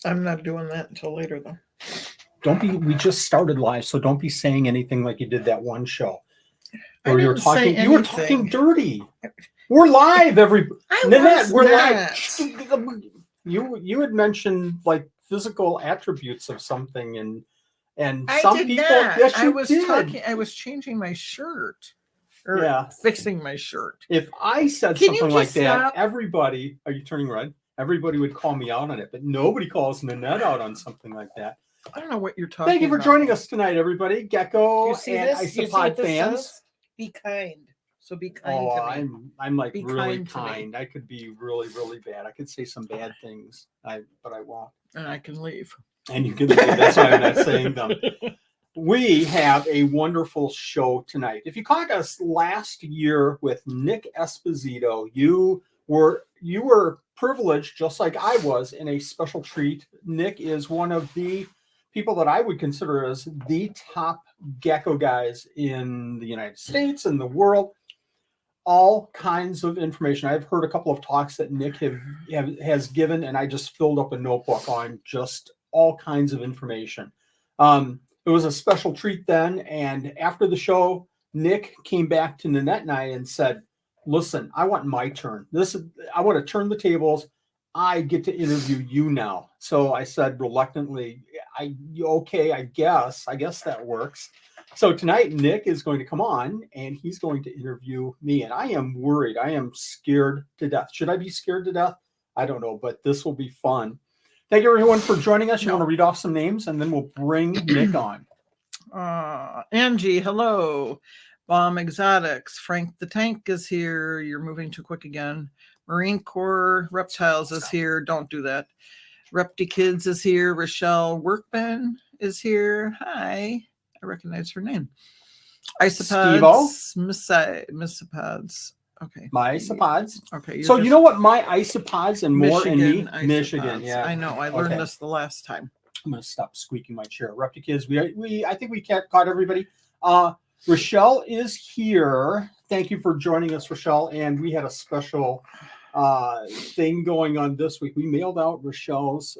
I'm not doing that until later, though. We just started live, so don't be saying anything like you did that one show. I didn't say anything. You were talking dirty. We're live, Nanette, we're live. You had mentioned like physical attributes of something and some people. Not. Yes, you did. I was changing my shirt. Or fixing my shirt. If I said something like that, everybody, are you turning red? Everybody would call me out on it, but nobody calls Nanette out on something like that. I don't know what you're talking about. Thank you for joining us tonight, everybody. Gecko and Isopod fans. Be kind. So be kind to me. I'm like really kind. I could be really, really bad. I could say some bad things, but I won't. And I can leave. And you can leave. That's why I'm not saying them. We have a wonderful show tonight. If you caught us last year with Nick Esposito, you were privileged, just like I was, in a special treat. Nick is one of the people that I would consider as the top gecko guys in the United States and the world. All kinds of information. I've heard a couple of talks that Nick has given, and I just filled up a notebook on just all kinds of information. It was a special treat then, and after the show, Nick came back to Nanette and I and said, listen, I want my turn. I want to turn the tables. I get to interview you now. So I said reluctantly, okay, I guess that works. So tonight, Nick is going to come on, and he's going to interview me, and I am worried. I am scared to death. Should I be scared to death? I don't know, but this will be fun. Thank you, everyone, for joining us. You want to read off some names, and then we'll bring Nick on. Angie, hello. Bomb Exotics. Frank the Tank is here. You're moving too quick again. Marine Corps Reptiles is here. Don't do that. Repti Kids is here. Rochelle Workman is here. Hi. I recognize her name. Isopods. Misopods. Okay. My isopods. Okay. So you know what my isopods and more in me? Michigan. Yeah. I know. I learned this the last time. I'm going to stop squeaking my chair. Repti Kids. I think we caught everybody. Rochelle is here. Thank you for joining us, Rochelle. And we had a special thing going on this week. We mailed out Rochelle's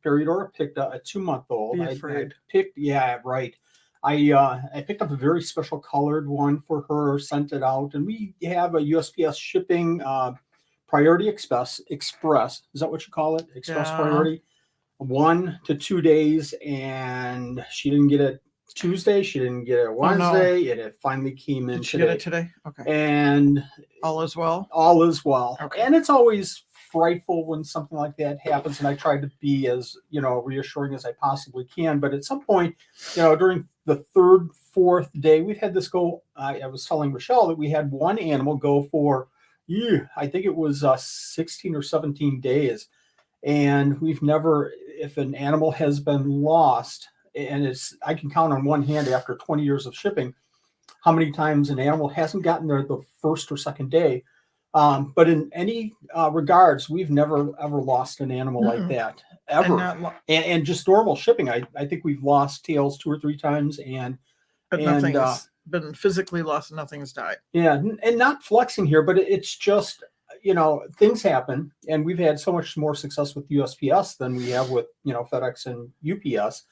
Peridora picked a 2-month-old. Be afraid. I picked up a very special colored one for her, sent it out, and we have a USPS shipping priority express. Is that what you call it? Express priority. 1 to 2 days, and she didn't get it Tuesday. She didn't get it Wednesday, and it finally came in. Did she get it today? Okay. And all is well. All is well. Okay. And it's always frightful when something like that happens, and I try to be as reassuring as I possibly can. But at some point, during the 3rd, 4th day, we've had this go. I was telling Rochelle that we had one animal go for, I think it was 16 or 17 days, and we've never, if an animal has been lost, and I can count on one hand after 20 years of shipping, how many times an animal hasn't gotten there the 1st or 2nd day. But in any regards, we've never ever lost an animal like that ever, and just normal shipping. I think we've lost tails 2 or 3 times, but nothing's been physically lost. Nothing's died. Yeah, and not flexing here, but it's just things happen, and we've had so much more success with USPS than we have with FedEx and UPS.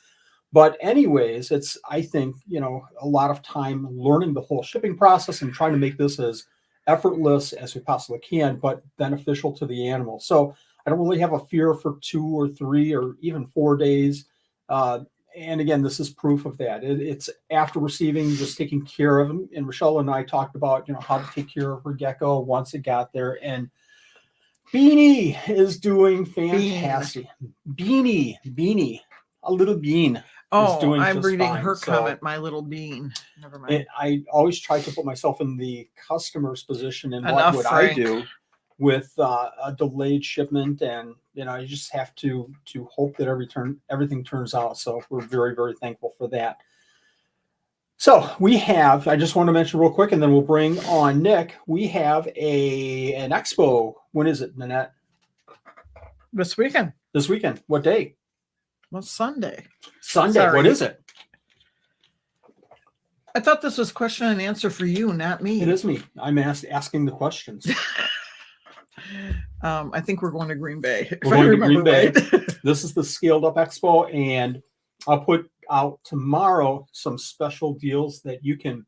But anyways, it's I think a lot of time learning the whole shipping process and trying to make this as effortless as we possibly can, but beneficial to the animal. So I don't really have a fear for 2 or 3 or even 4 days. And again, this is proof of that. It's after receiving, just taking care of them. And Rochelle and I talked about, how to take care of her gecko once it got there. And Beanie is doing fantastic. Beanie, a little bean. Oh, I'm reading her comment, my little bean. Never mind. I always try to put myself in the customer's position and what would I do with a delayed shipment, and you just have to hope that everything turns out. So we're very, very thankful for that. So we have, I just want to mention real quick, and then we'll bring on Nick. We have an expo. When is it, Nanette? This weekend. What day? Well, Sunday. Sorry. What is it? I thought this was question and answer for you, not me. It is me. I'm asking the questions. I think we're going to Green Bay. If We're I going to remember Green Bay. right. This is the Scaled Up Expo, and I'll put out tomorrow some special deals that you can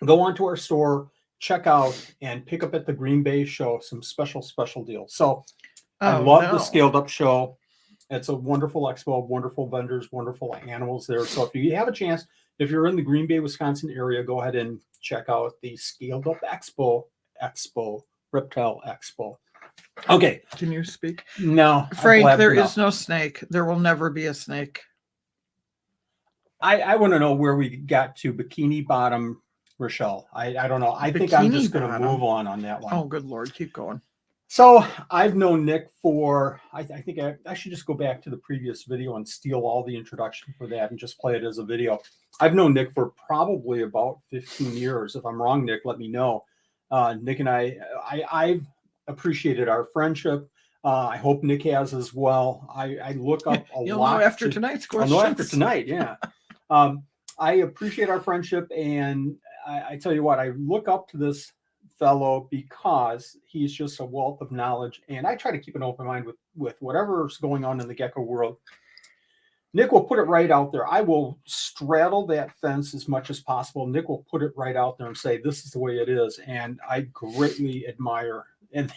go onto our store, check out, and pick up at the Green Bay show. Some special deals. So I love the Scaled Up show. It's a wonderful expo, wonderful vendors, wonderful animals there. So if you have a chance, if you're in the Green Bay, Wisconsin area, go ahead and check out the Scaled Up Expo, Reptile Expo. Okay. Can you speak? No. Frank, there is no snake. There will never be a snake. I want to know where we got to Bikini Bottom, Rochelle. I don't know. I think I'm just going to move on that one. Oh, good Lord. Keep going. So I've known Nick for, I think I should just go back to the previous video and steal all the introduction for that and just play it as a video. I've known Nick for probably about 15 years. If I'm wrong, Nick, let me know. Nick and I've appreciated our friendship. I hope Nick has as well. I look up a You'll lot. Know after tonight's questions. I'll know after tonight, yeah. I appreciate our friendship, and I tell you what, I look up to this fellow because he's just a wealth of knowledge, and I try to keep an open mind with whatever's going on in the gecko world. Nick will put it right out there. I will straddle that fence as much as possible. Nick will put it right out there and say, this is the way it is. And I greatly admire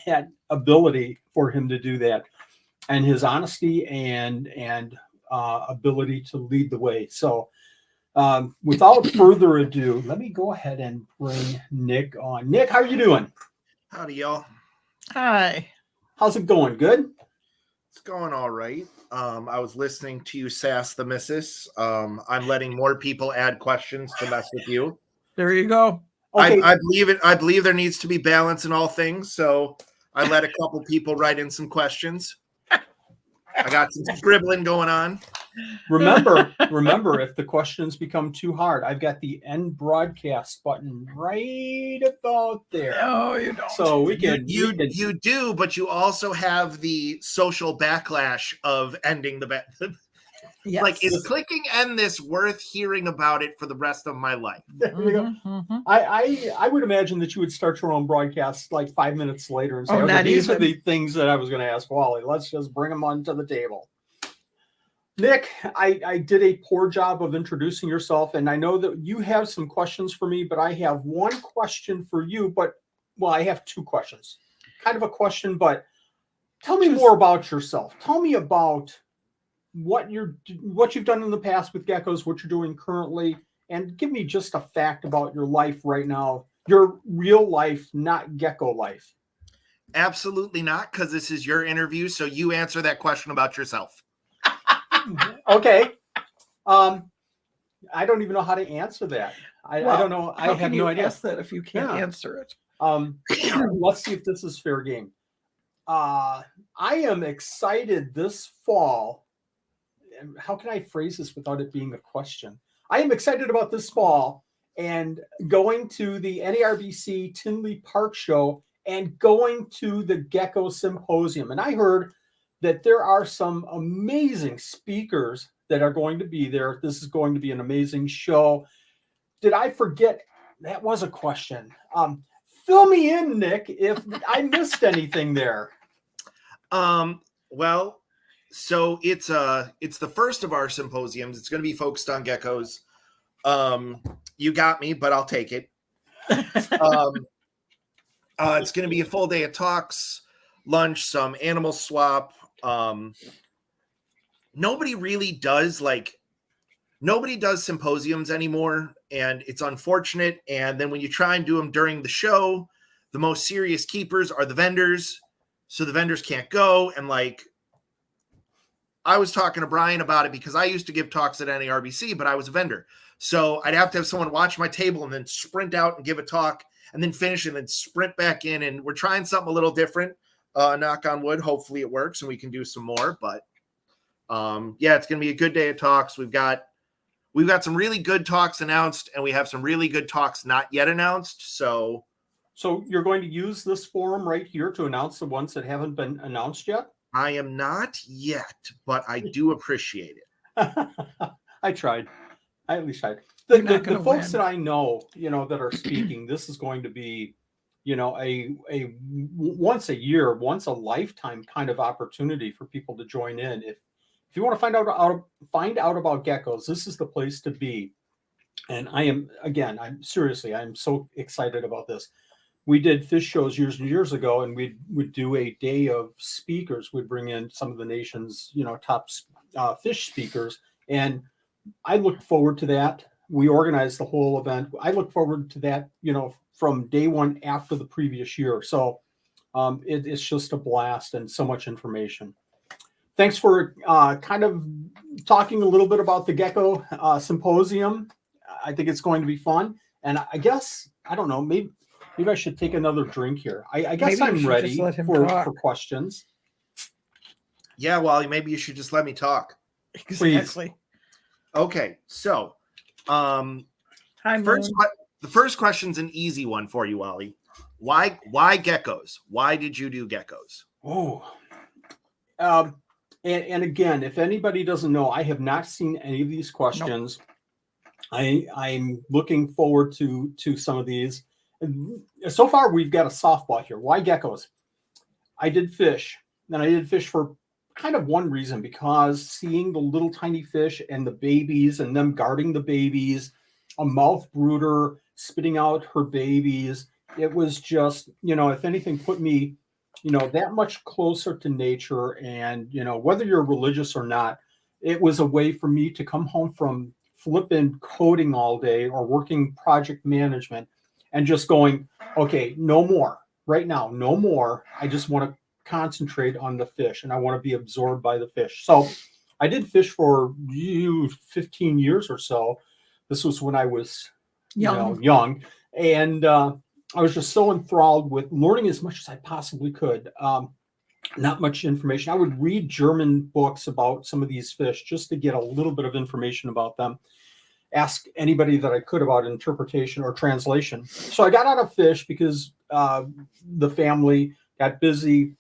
that ability for him to do that, and his honesty and ability to lead the way. So without further ado, let me go ahead and bring Nick on. Nick, how are you doing? Howdy, y'all. Hi. How's it going? Good? It's going all right. I was listening to you sass the missus. I'm letting more people add questions to mess with you. There you go. Okay. I believe there needs to be balance in all things, so I let a couple people write in some questions. I got some scribbling going on. Remember, if the questions become too hard, I've got the end broadcast button right about there. No, you don't. So we can. You do, but you also have the social backlash of ending the Yes. Like, is clicking end this worth hearing about it for the rest of my life? There we go. Mm-hmm. I would imagine that you would start your own broadcast like 5 minutes later and say, okay, these are the things that I was going to ask Wally. Let's just bring them onto the table. Nick, I did a poor job of introducing yourself, and I know that you have some questions for me, but I have one question for you. I have two questions. Kind of a question, but tell me more about yourself. Tell me about what you've done in the past with geckos, what you're doing currently, and give me just a fact about your life right now, your real life, not gecko life. Absolutely not, because this is your interview, so you answer that question about yourself. Okay. I don't even know how to answer that. I don't know. I have no idea. Ask that if you can't answer it. Let's see if this is fair game. I am excited this fall. How can I phrase this without it being a question? I am excited about this fall and going to the NARBC Tinley Park show and going to the Gecko Symposium. And I heard that there are some amazing speakers that are going to be there. This is going to be an amazing show. Did I forget? That was a question. Fill me in, Nick, if I missed anything there. Well, so it's the first of our symposiums. It's going to be focused on geckos. You got me, but I'll take it. It's going to be a full day of talks, lunch, some animal swap. Nobody does symposiums anymore, and it's unfortunate. And then when you try and do them during the show, the most serious keepers are the vendors, so the vendors can't go. And I was talking to Brian about it because I used to give talks at NARBC, but I was a vendor, so I'd have to have someone watch my table and then sprint out and give a talk and then finish and then sprint back in. And we're trying something a little different. Knock on wood. Hopefully it works and we can do some more. But it's going to be a good day of talks. We've got some really good talks announced, and we have some really good talks not yet announced. So you're going to use this forum right here to announce the ones that haven't been announced yet? I am not yet, but I do appreciate it. I tried. I at least tried. The folks that I know, that are speaking, this is going to be, a once a year, once a lifetime kind of opportunity for people to join in. If you want to find out about geckos, this is the place to be. And I'm so excited about this. We did fish shows years and years ago, and we would do a day of speakers. We'd bring in some of the nation's, top fish speakers. And I looked forward to that. We organized the whole event. I look forward to that, from day one after the previous year. So it's just a blast and so much information. Thanks for kind of talking a little bit about the Gecko Symposium. I think it's going to be fun. And I guess, I don't know, maybe I should take another drink here. I guess Maybe I'm ready for questions. Yeah, Wally, maybe you should just let me talk. Exactly. Okay, so Hi, the first question's an easy one for you, Wally. Why geckos? Why did you do geckos? Oh, and again, if anybody doesn't know, I have not seen any of these questions. Nope. I'm looking forward to some of these. So far, we've got a softball here. Why geckos? I did fish, and I did fish for kind of one reason, because seeing the little tiny fish and the babies and them guarding the babies, a mouth brooder spitting out her babies, it was just, if anything, put me, that much closer to nature. And, whether you're religious or not, it was a way for me to come home from flipping coding all day or working project management and just going, okay, no more right now, no more. I just want to concentrate on the fish, and I want to be absorbed by the fish. So I did fish for 15 years or so. This was when I was young. And I was just so enthralled with learning as much as I possibly could. Not much information. I would read German books about some of these fish just to get a little bit of information about them. Ask anybody that I could about interpretation or translation. So I got out of fish because the family got busy,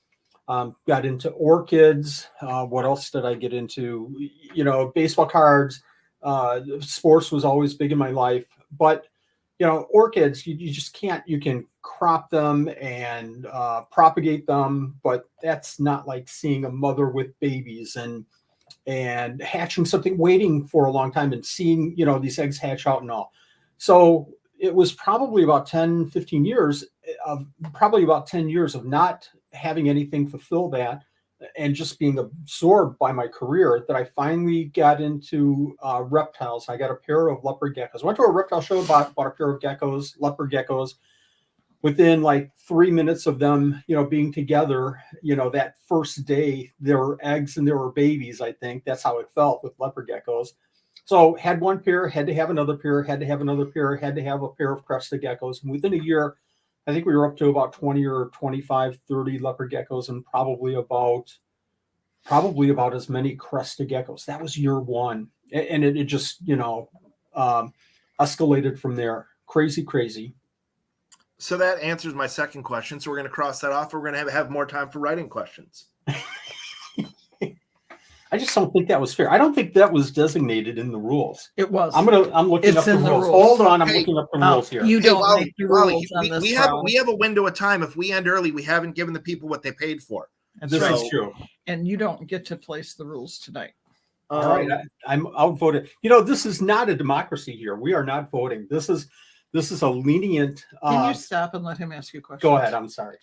got into orchids. What else did I get into? Baseball cards. Sports was always big in my life. But, orchids, you just can't. You can crop them and propagate them, but that's not like seeing a mother with babies and hatching something, waiting for a long time and seeing, these eggs hatch out and all. So it was probably about 10 years of not having anything fulfill that and just being absorbed by my career that I finally got into reptiles. I got a pair of leopard geckos. I went to a reptile show, bought a pair of geckos, leopard geckos. Within like 3 minutes of them, being together, that first day, there were eggs and there were babies. I think that's how it felt with leopard geckos. So had one pair, had to have another pair, had to have another pair, had to have a pair of crested geckos. And within a year, I think we were up to about 20 or 25, 30 leopard geckos and probably about as many crested geckos. That was year one. And it just, escalated from there. Crazy. So that answers my second question. So we're going to cross that off. We're going to have more time for writing questions. I just don't think that was fair. I don't think that was designated in the rules. It was. I'm looking up the rules. Hold on, I'm looking up the rules here. You don't make the rules on this. We have a window of time. If we end early, we haven't given the people what they paid for. That's this right. is true. And you don't get to place the rules tonight. All right, I'm outvoted. This is not a democracy here. We are not voting. This is a lenient. Can you stop and let him ask you a question? Go ahead. I'm sorry.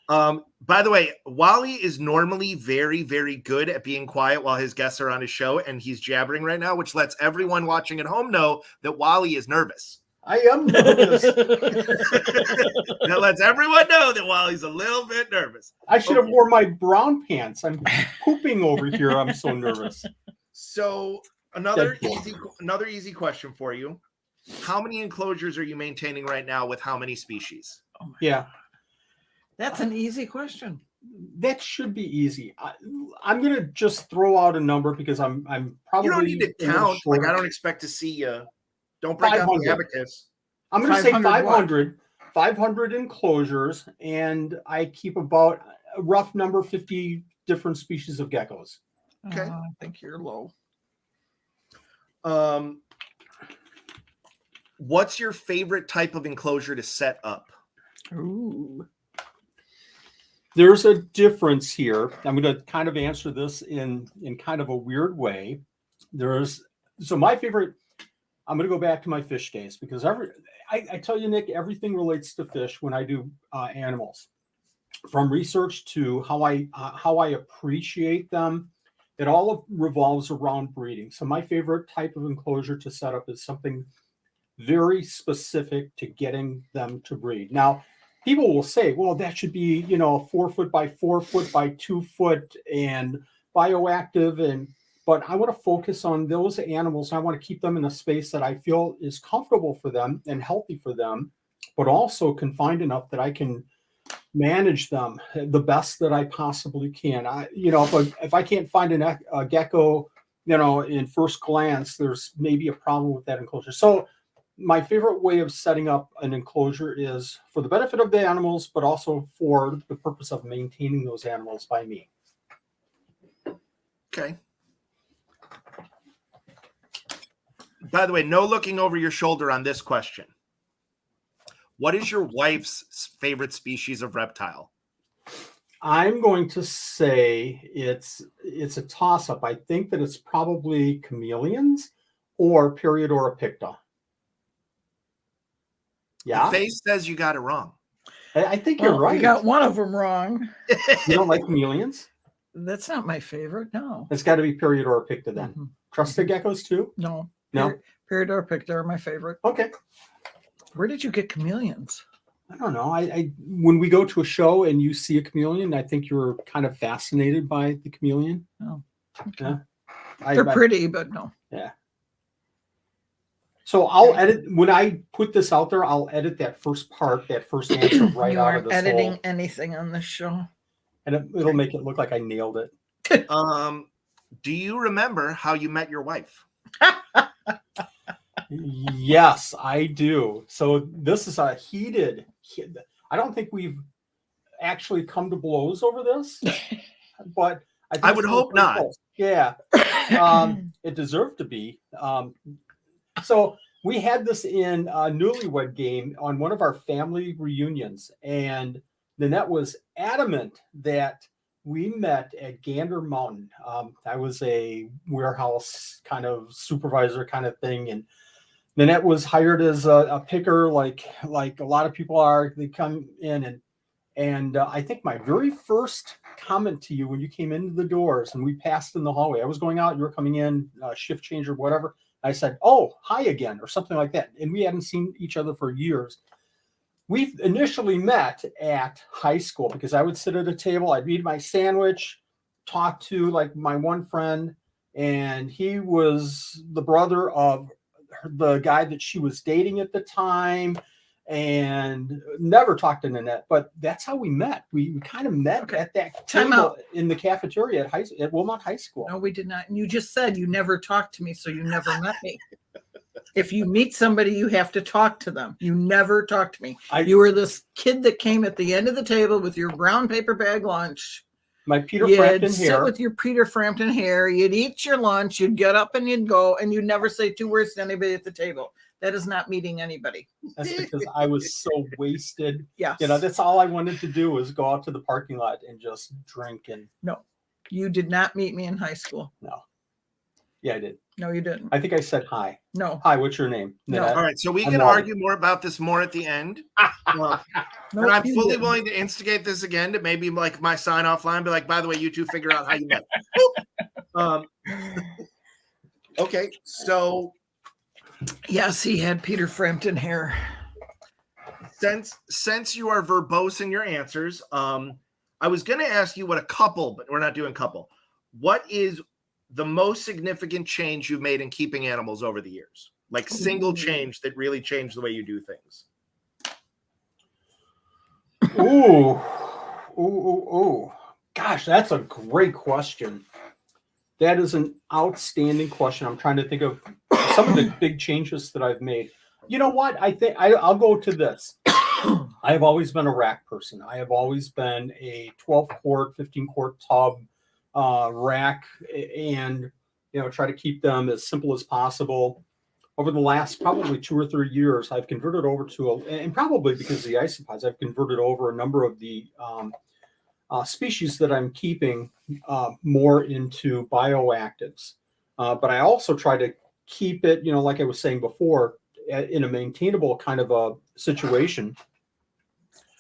By the way, Wally is normally very, very good at being quiet while his guests are on his show, and he's jabbering right now, which lets everyone watching at home know that Wally is nervous. I am nervous. That lets everyone know that Wally's a little bit nervous. I should have worn my brown pants. I'm pooping over here. I'm so nervous. So another easy question for you. How many enclosures are you maintaining right now with how many species? Yeah. That's an easy question. That should be easy. I'm going to just throw out a number because I'm probably. You don't need to count. Like, I don't expect to see you. Don't break out the abacus. I'm going to say 500. 500 enclosures, and I keep about a rough number, 50 different species of geckos. Okay. I think you're low. What's your favorite type of enclosure to set up? Ooh. There's a difference here. I'm going to kind of answer this in kind of a weird way. So my favorite, I'm going to go back to my fish days because I tell you, Nick, everything relates to fish when I do animals, from research to how I appreciate them. It all revolves around breeding. So my favorite type of enclosure to set up is something very specific to getting them to breed. Now, people will say, well, that should be, 4 foot by 4 foot by 2 foot and bioactive. But I want to focus on those animals. I want to keep them in a space that I feel is comfortable for them and healthy for them, but also confined enough that I can manage them the best that I possibly can. If I can't find a gecko, in first glance, there's maybe a problem with that enclosure. So my favorite way of setting up an enclosure is for the benefit of the animals, but also for the purpose of maintaining those animals by me. Okay. By the way, no looking over your shoulder on this question. What is your wife's favorite species of reptile? I'm going to say it's a toss-up. I think that it's probably chameleons or Periodora picta. Yeah. The face says you got it wrong. I think you're right. You got one of them wrong. You don't like chameleons? That's not my favorite. No. It's got to be Periodora picta then. Mhm. Trusted geckos too? No. No. Periodora picta are my favorite. Okay. Where did you get chameleons? I don't know. I when we go to a show and you see a chameleon, I think you're kind of fascinated by the chameleon. Oh, okay. Yeah. They're pretty, but no. Yeah. So I'll edit when I put this out there. I'll edit that first answer right You out of aren't this editing whole, anything on this show. and it'll make it look like I nailed it. Do you remember how you met your wife? Yes, I do. So this is a heated. I don't think we've actually come to blows over this, but I would hope not. Close. Yeah, it deserved to be. So we had this in a newlywed game on one of our family reunions, and Nanette was adamant that we met at Gander Mountain. I was a warehouse kind of supervisor kind of thing, and Nanette was hired as a picker, like a lot of people are. They come in, and I think my very first comment to you when you came into the doors and we passed in the hallway, I was going out, you were coming in, shift change or whatever. I said, "Oh, hi again," or something like that. And we hadn't seen each other for years. We initially met at high school because I would sit at a table, I'd eat my sandwich, talk to like my one friend, and he was the brother of the guy that she was dating at the time, and never talked to Nanette. But that's how we met. We kind of met at that table in the cafeteria at Wilmot High School. No, we did not. And you just said you never talked to me, so you never met me. If you meet somebody, you have to talk to them. You never talked to me. You were this kid that came at the end of the table with your brown paper bag lunch. My Peter Frampton You'd sit with your Peter Frampton hair. You'd eat your lunch. You'd get up and you'd go, and you'd never say 2 words to anybody at the table. That is not meeting anybody. That's because I was so wasted. Yes. That's all I wanted to do was go out to the parking lot and just drink. And no, you did not meet me in high school. No. Yeah, I did. No, you didn't. I think I said hi. No. Hi, what's your name? No. All right, so we can argue more about this more at the end. And I'm fully willing to instigate this again to maybe like my sign-off line, be like, by the way, you two figure out how you met. Okay, so yes, he had Peter Frampton hair. Since you are verbose in your answers, I was going to ask you what a couple, but we're not doing couple. What is the most significant change you've made in keeping animals over the years? Like single change that really changed the way you do things. Ooh. Gosh, that's a great question. That is an outstanding question. I'm trying to think of some of the big changes that I've made. You know what? I think I'll go to this. I have always been a rack person. I have always been a 12-quart, 15-quart tub rack, and try to keep them as simple as possible. over the last probably 2 or 3 years, I've converted over to, and probably because of the isopods, I've converted over a number of the species that I'm keeping more into bioactives. But I also try to keep it, like I was saying before, in a maintainable kind of a situation.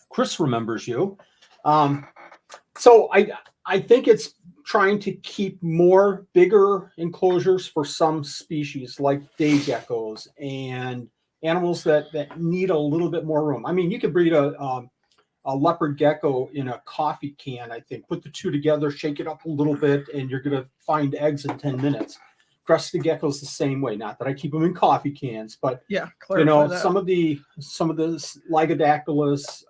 Chris remembers you. So I think it's trying to keep more bigger enclosures for some species like day geckos and animals that need a little bit more room. I mean, you could breed a leopard gecko in a coffee can, I think. Put the two together, shake it up a little bit, and you're going to find eggs in 10 minutes. Crested geckos the same way. Not that I keep them in coffee cans, but Yeah, some of the Lygodactylus,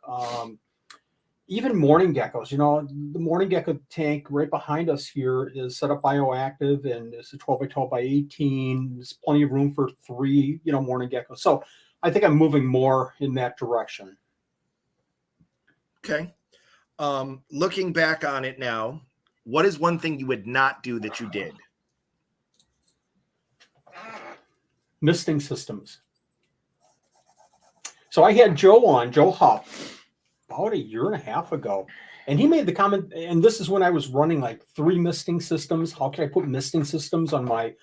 even morning geckos. The morning gecko tank right behind us here is set up bioactive, and it's a 12 by 12 by 18. There's plenty of room for 3, morning geckos. So I think I'm moving more in that direction. Okay. Looking back on it now, what is one thing you would not do that you did? Misting systems. So I had Joe Hupp, about 1.5 years ago, and he made the comment, and this is when I was running like 3 misting systems. How can I put misting systems on my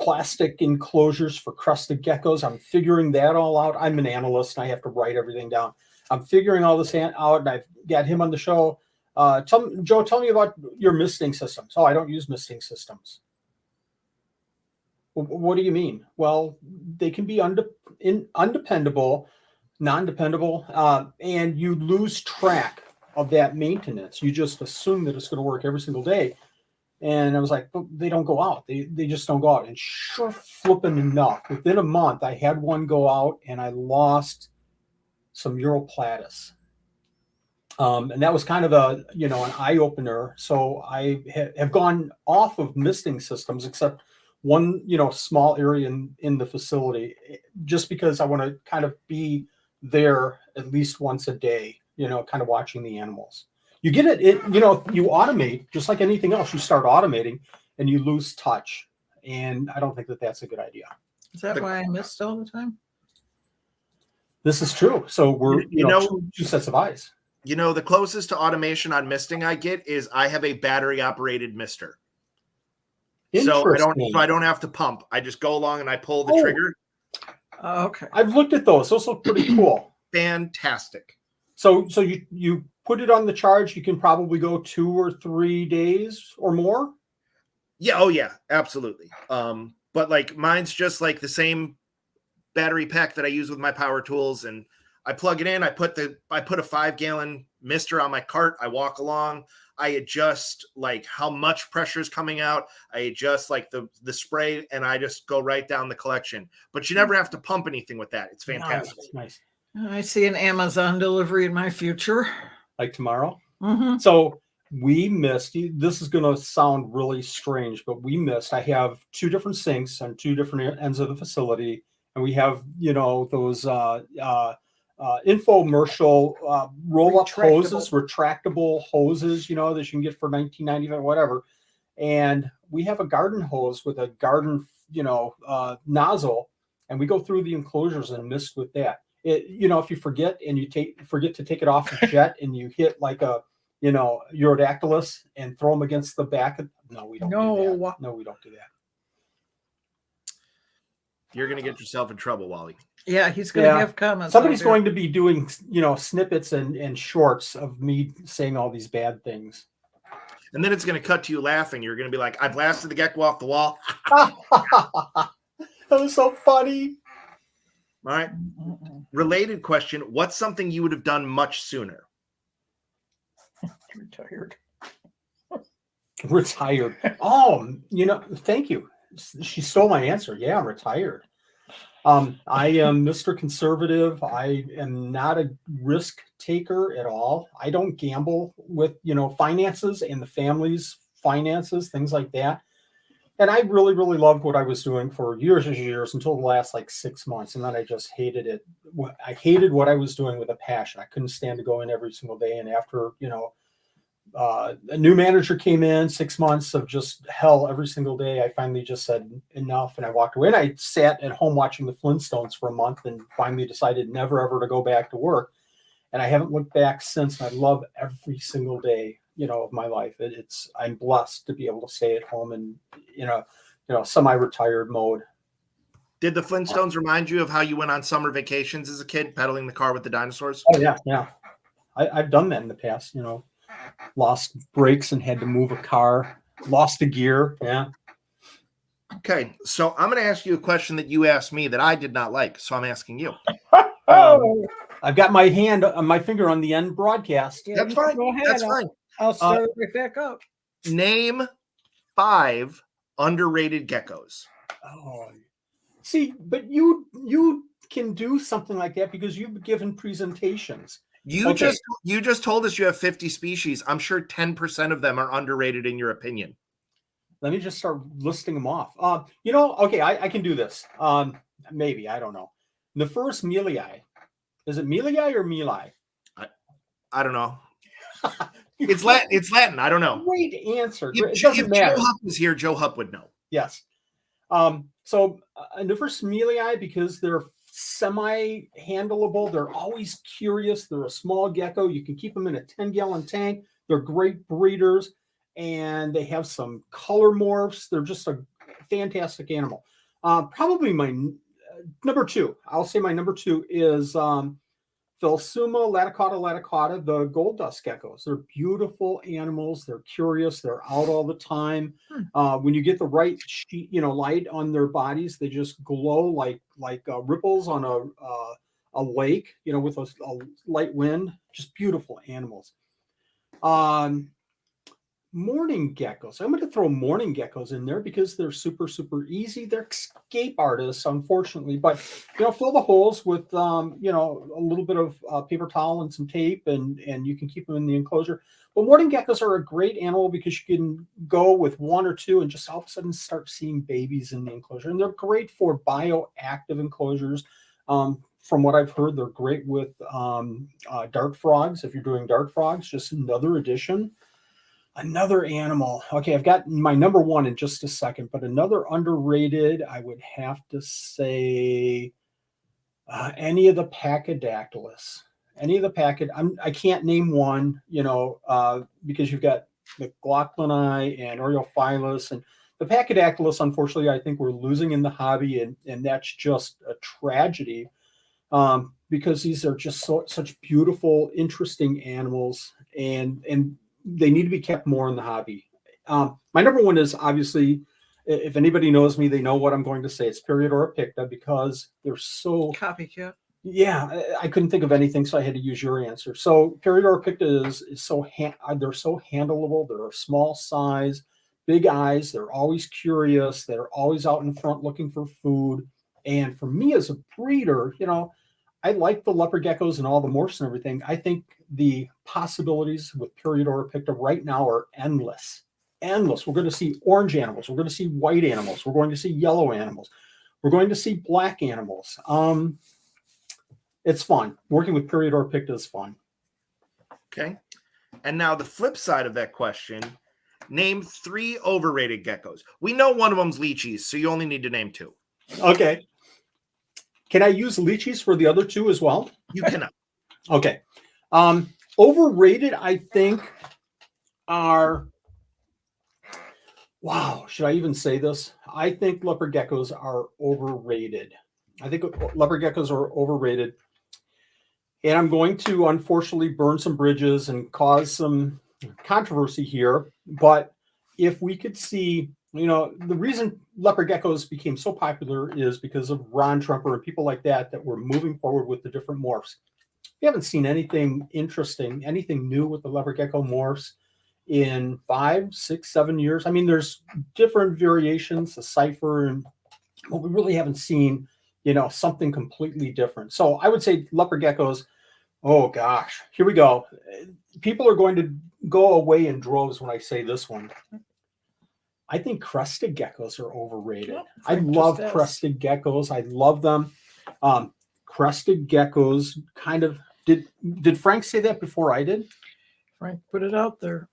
plastic enclosures for crested geckos? I'm figuring that all out. I'm an analyst and I have to write everything down. I'm figuring all this out, and I've got him on the show. Joe, tell me about your misting systems. Oh, I don't use misting systems. What do you mean? Well, they can be undependable, non-dependable, and you lose track of that maintenance. You just assume that it's going to work every single day. And I was like, but they don't go out. They just don't go out. And sure flipping enough, within a month, I had one go out and I lost some Uroplatus. And that was kind of an eye opener. So I have gone off of misting systems, except one, small area in the facility, just because I want to kind of be there at least once a day, kind of watching the animals. You get it, you automate just like anything else. You start automating and you lose touch. And I don't think that that's a good idea. Is that why I missed all the time? This is true. So we're, two sets of eyes. The closest to automation on misting I get is I have a battery operated mister. So I don't have to pump. I just go along and I pull the trigger. Okay. I've looked at those. Those look pretty cool. Fantastic. So you put it on the charge. You can probably go 2 or 3 days or more. Yeah. Oh yeah, absolutely. But like mine's just like the same battery pack that I use with my power tools, and I plug it in. I put a 5-gallon mister on my cart. I walk along. I adjust like how much pressure is coming out. I adjust like the spray, and I just go right down the collection. But you never have to pump anything with that. It's fantastic. Nice. I see an Amazon delivery in my future. Like tomorrow? Mm-hmm. So we missed, this is going to sound really strange, but we missed, I have 2 different sinks on 2 different ends of the facility. And we have, those infomercial roll-up hoses, retractable hoses, that you can get for $19.95, whatever. And we have a garden hose with a garden, nozzle, and we go through the enclosures and mist with that. If you forget and you forget to take it off the jet and you hit like a, Urodactylus and throw them against the back. No, we don't do that. No, we don't do that. You're going to get yourself in trouble, Wally. Yeah, he's going to have comments. Somebody's going to be doing, snippets and shorts of me saying all these bad things. And then it's going to cut to you laughing. You're going to be like, I blasted the gecko off the wall. That was so funny. All right. Related question. What's something you would have done much sooner? Retired. Oh, thank you. She stole my answer. Yeah, I'm retired. I am Mr. Conservative. I am not a risk taker at all. I don't gamble with, finances and the family's finances, things like that. And I really, really loved what I was doing for years and years until the last 6 months. And then I just hated it. I hated what I was doing with a passion. I couldn't stand to go in every single day. And after, a new manager came in, 6 months of just hell every single day. I finally just said enough, and I walked away. And I sat at home watching the Flintstones for a month, and finally decided never ever to go back to work. And I haven't looked back since. I love every single day, of my life. I'm blessed to be able to stay at home and semi-retired mode. Did the Flintstones remind you of how you went on summer vacations as a kid, pedaling the car with the dinosaurs? Oh yeah. I've done that in the past. Lost brakes and had to move a car, lost a gear. Yeah. Okay, so I'm going to ask you a question that you asked me that I did not like, so I'm asking you. I've got my finger on the end broadcast. Yeah, That's fine. Go ahead. That's fine. I'll start right back up. Name 5 underrated geckos. Oh, see, but you can do something like that because you've given presentations. You just told us you have 50 species. I'm sure 10% of them are underrated in your opinion. Let me just start listing them off. Okay, I can do this. Maybe, I don't know. The first Melii. Is it Melii or Melii? I don't know. It's Latin. I don't know. Great answer. If Joe Hupp was here, Joe Hupp would know. Yes. So the first Melii, because they're semi-handleable, they're always curious. They're a small gecko. You can keep them in a 10-gallon tank. They're great breeders, and they have some color morphs. They're just a fantastic animal. Probably my number 2. I'll say my number 2 is Phelsuma laticata, the gold dust geckos. They're beautiful animals. They're curious. They're out all the time. When you get the right light on their bodies, they just glow like ripples on a lake, with a light wind. Just beautiful animals. Morning geckos. I'm going to throw morning geckos in there because they're super, super easy. They're escape artists, unfortunately, but fill the holes with a little bit of paper towel and some tape, and you can keep them in the enclosure. But morning geckos are a great animal because you can go with 1 or 2 and just all of a sudden start seeing babies in the enclosure. And they're great for bioactive enclosures. From what I've heard, they're great with dart frogs. If you're doing dart frogs, just another addition. Another animal. Okay, I've got my number 1 in just a second, but another underrated, I would have to say any of the Pachydaculus. I can't name one, because you've got the Glauclini and Oreophilus, and the Pachydaculus, unfortunately, I think we're losing in the hobby, and that's just a tragedy, because these are just such beautiful, interesting animals, and they need to be kept more in the hobby. My number 1 is obviously, if anybody knows me, they know what I'm going to say. It's Periodora picta, because they're so Copycat. Yeah, I couldn't think of anything, so I had to use your answer. So Periodora picta is so they're so handleable. They're a small size, big eyes. They're always curious. They're always out in front looking for food. And for me as a breeder, I like the leopard geckos and all the morphs and everything. I think the possibilities with Periodora picta right now are endless. Endless. We're going to see orange animals. We're going to see white animals. We're going to see yellow animals. We're going to see black animals. It's fun. Working with Periodora picta is fun. Okay. And now the flip side of that question, name 3 overrated geckos. We know one of them's lychees, so you only need to name 2. Okay. Can I use lychees for the other 2 as well? You cannot. Okay. Overrated, I think, are... Wow, should I even say this? I think leopard geckos are overrated. And I'm going to, unfortunately, burn some bridges and cause some controversy here. But if we could see, the reason leopard geckos became so popular is because of Ron Trumper and people like that were moving forward with the different morphs. We haven't seen anything interesting, anything new with the leopard gecko morphs in 5, 6, 7 years. I mean, there's different variations, the cipher, but we really haven't seen, something completely different. So I would say leopard geckos, oh gosh, here we go. People are going to go away in droves when I say this one. I think crested geckos are overrated. I love crested geckos. I love them. Crested geckos kind of, did Frank say that before I did? Frank put it out there.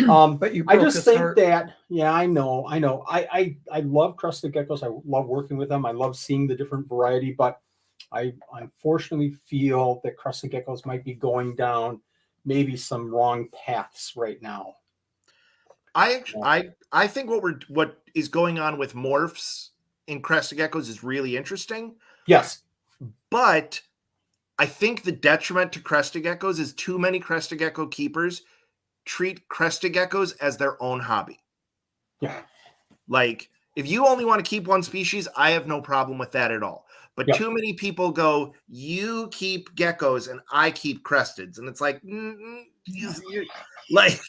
Um, But you I broke just his think heart. that, yeah, I know. I love crested geckos. I love working with them. I love seeing the different variety, but I unfortunately feel that crested geckos might be going down maybe some wrong paths right now. I think what is going on with morphs in crested geckos is really interesting, Yes. but I think the detriment to crested geckos is too many crested gecko keepers treat crested geckos as their own hobby. Yeah. Like, if you only want to keep one species, I have no problem with that at all. But Yep. too many people go, you keep geckos and I keep cresteds. And it's like, like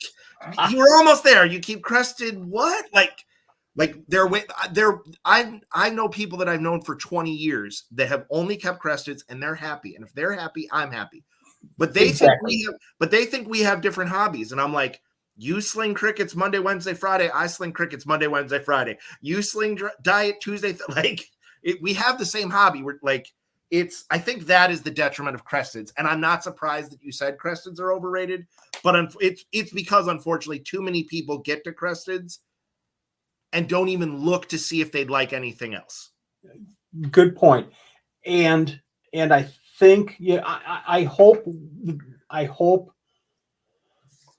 you're almost there. You keep crested. What? Like I know people that I've known for 20 years that have only kept cresteds and they're happy. And if they're happy, I'm happy. But they think we have different hobbies. And I'm like, you sling crickets Monday, Wednesday, Friday. I sling crickets Monday, Wednesday, Friday. You sling diet Tuesday. We have the same hobby. We're like, I think that is the detriment of cresteds. And I'm not surprised that you said cresteds are overrated, but it's because unfortunately too many people get to cresteds and don't even look to see if they'd like anything else. Good point. And I think, yeah, I hope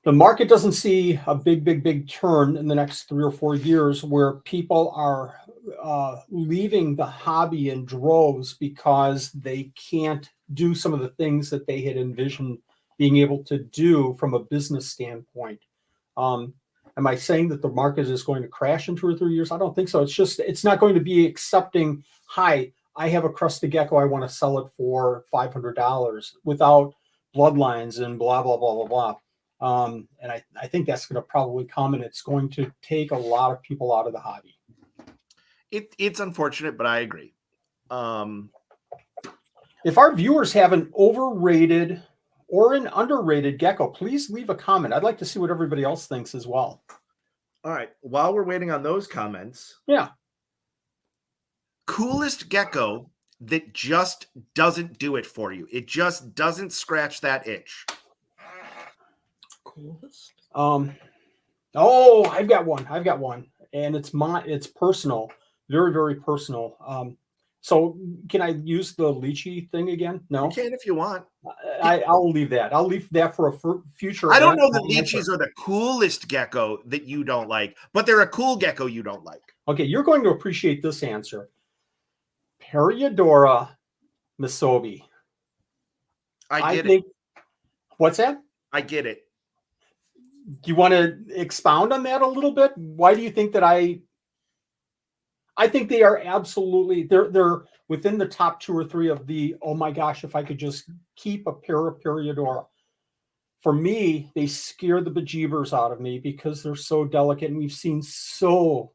the market doesn't see a big turn in the next 3 or 4 years where people are leaving the hobby in droves because they can't do some of the things that they had envisioned being able to do from a business standpoint. Am I saying that the market is going to crash in 2 or 3 years? I don't think so. It's not going to be accepting, hi, I have a crested gecko, I want to sell it for $500 without bloodlines and blah, blah, blah, blah, blah. And I think that's going to probably come, and it's going to take a lot of people out of the hobby. It's unfortunate, but I agree. If our viewers have an overrated or an underrated gecko, please leave a comment. I'd like to see what everybody else thinks as well. All right. While we're waiting on those comments. Yeah. Coolest gecko that just doesn't do it for you. It just doesn't scratch that itch. Coolest. Oh, I've got one. And it's personal. Very, very personal. So can I use the lychee thing again? No? You can if you want. I'll leave that. I'll leave that for a future. I don't know that lychees are the coolest gecko that you don't like, but they're a cool gecko you don't like. Okay, you're going to appreciate this answer. Periodora misobi. I get it. What's that? I get it. Do you want to expound on that a little bit? Why do you think that I think they are absolutely, they're within the top 2 or 3 of the, oh my gosh, if I could just keep a pair of Periodora. For me, they scare the bejeebers out of me because they're so delicate, and we've seen so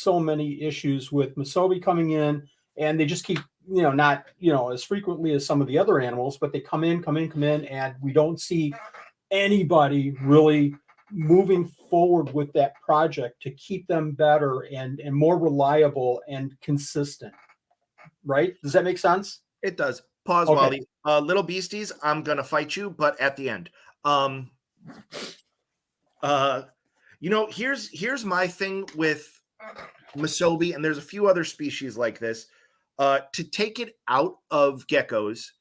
many issues with misobi coming in, and they just keep, not, as frequently as some of the other animals, but they come in, and we don't see anybody really moving forward with that project to keep them better and more reliable and consistent. Right? Does that make sense? It does. Pause, Okay. Wally. Little beasties, I'm gonna fight you, but at the end. Here's my thing with misobi, and there's a few other species like this. To take it out of geckos,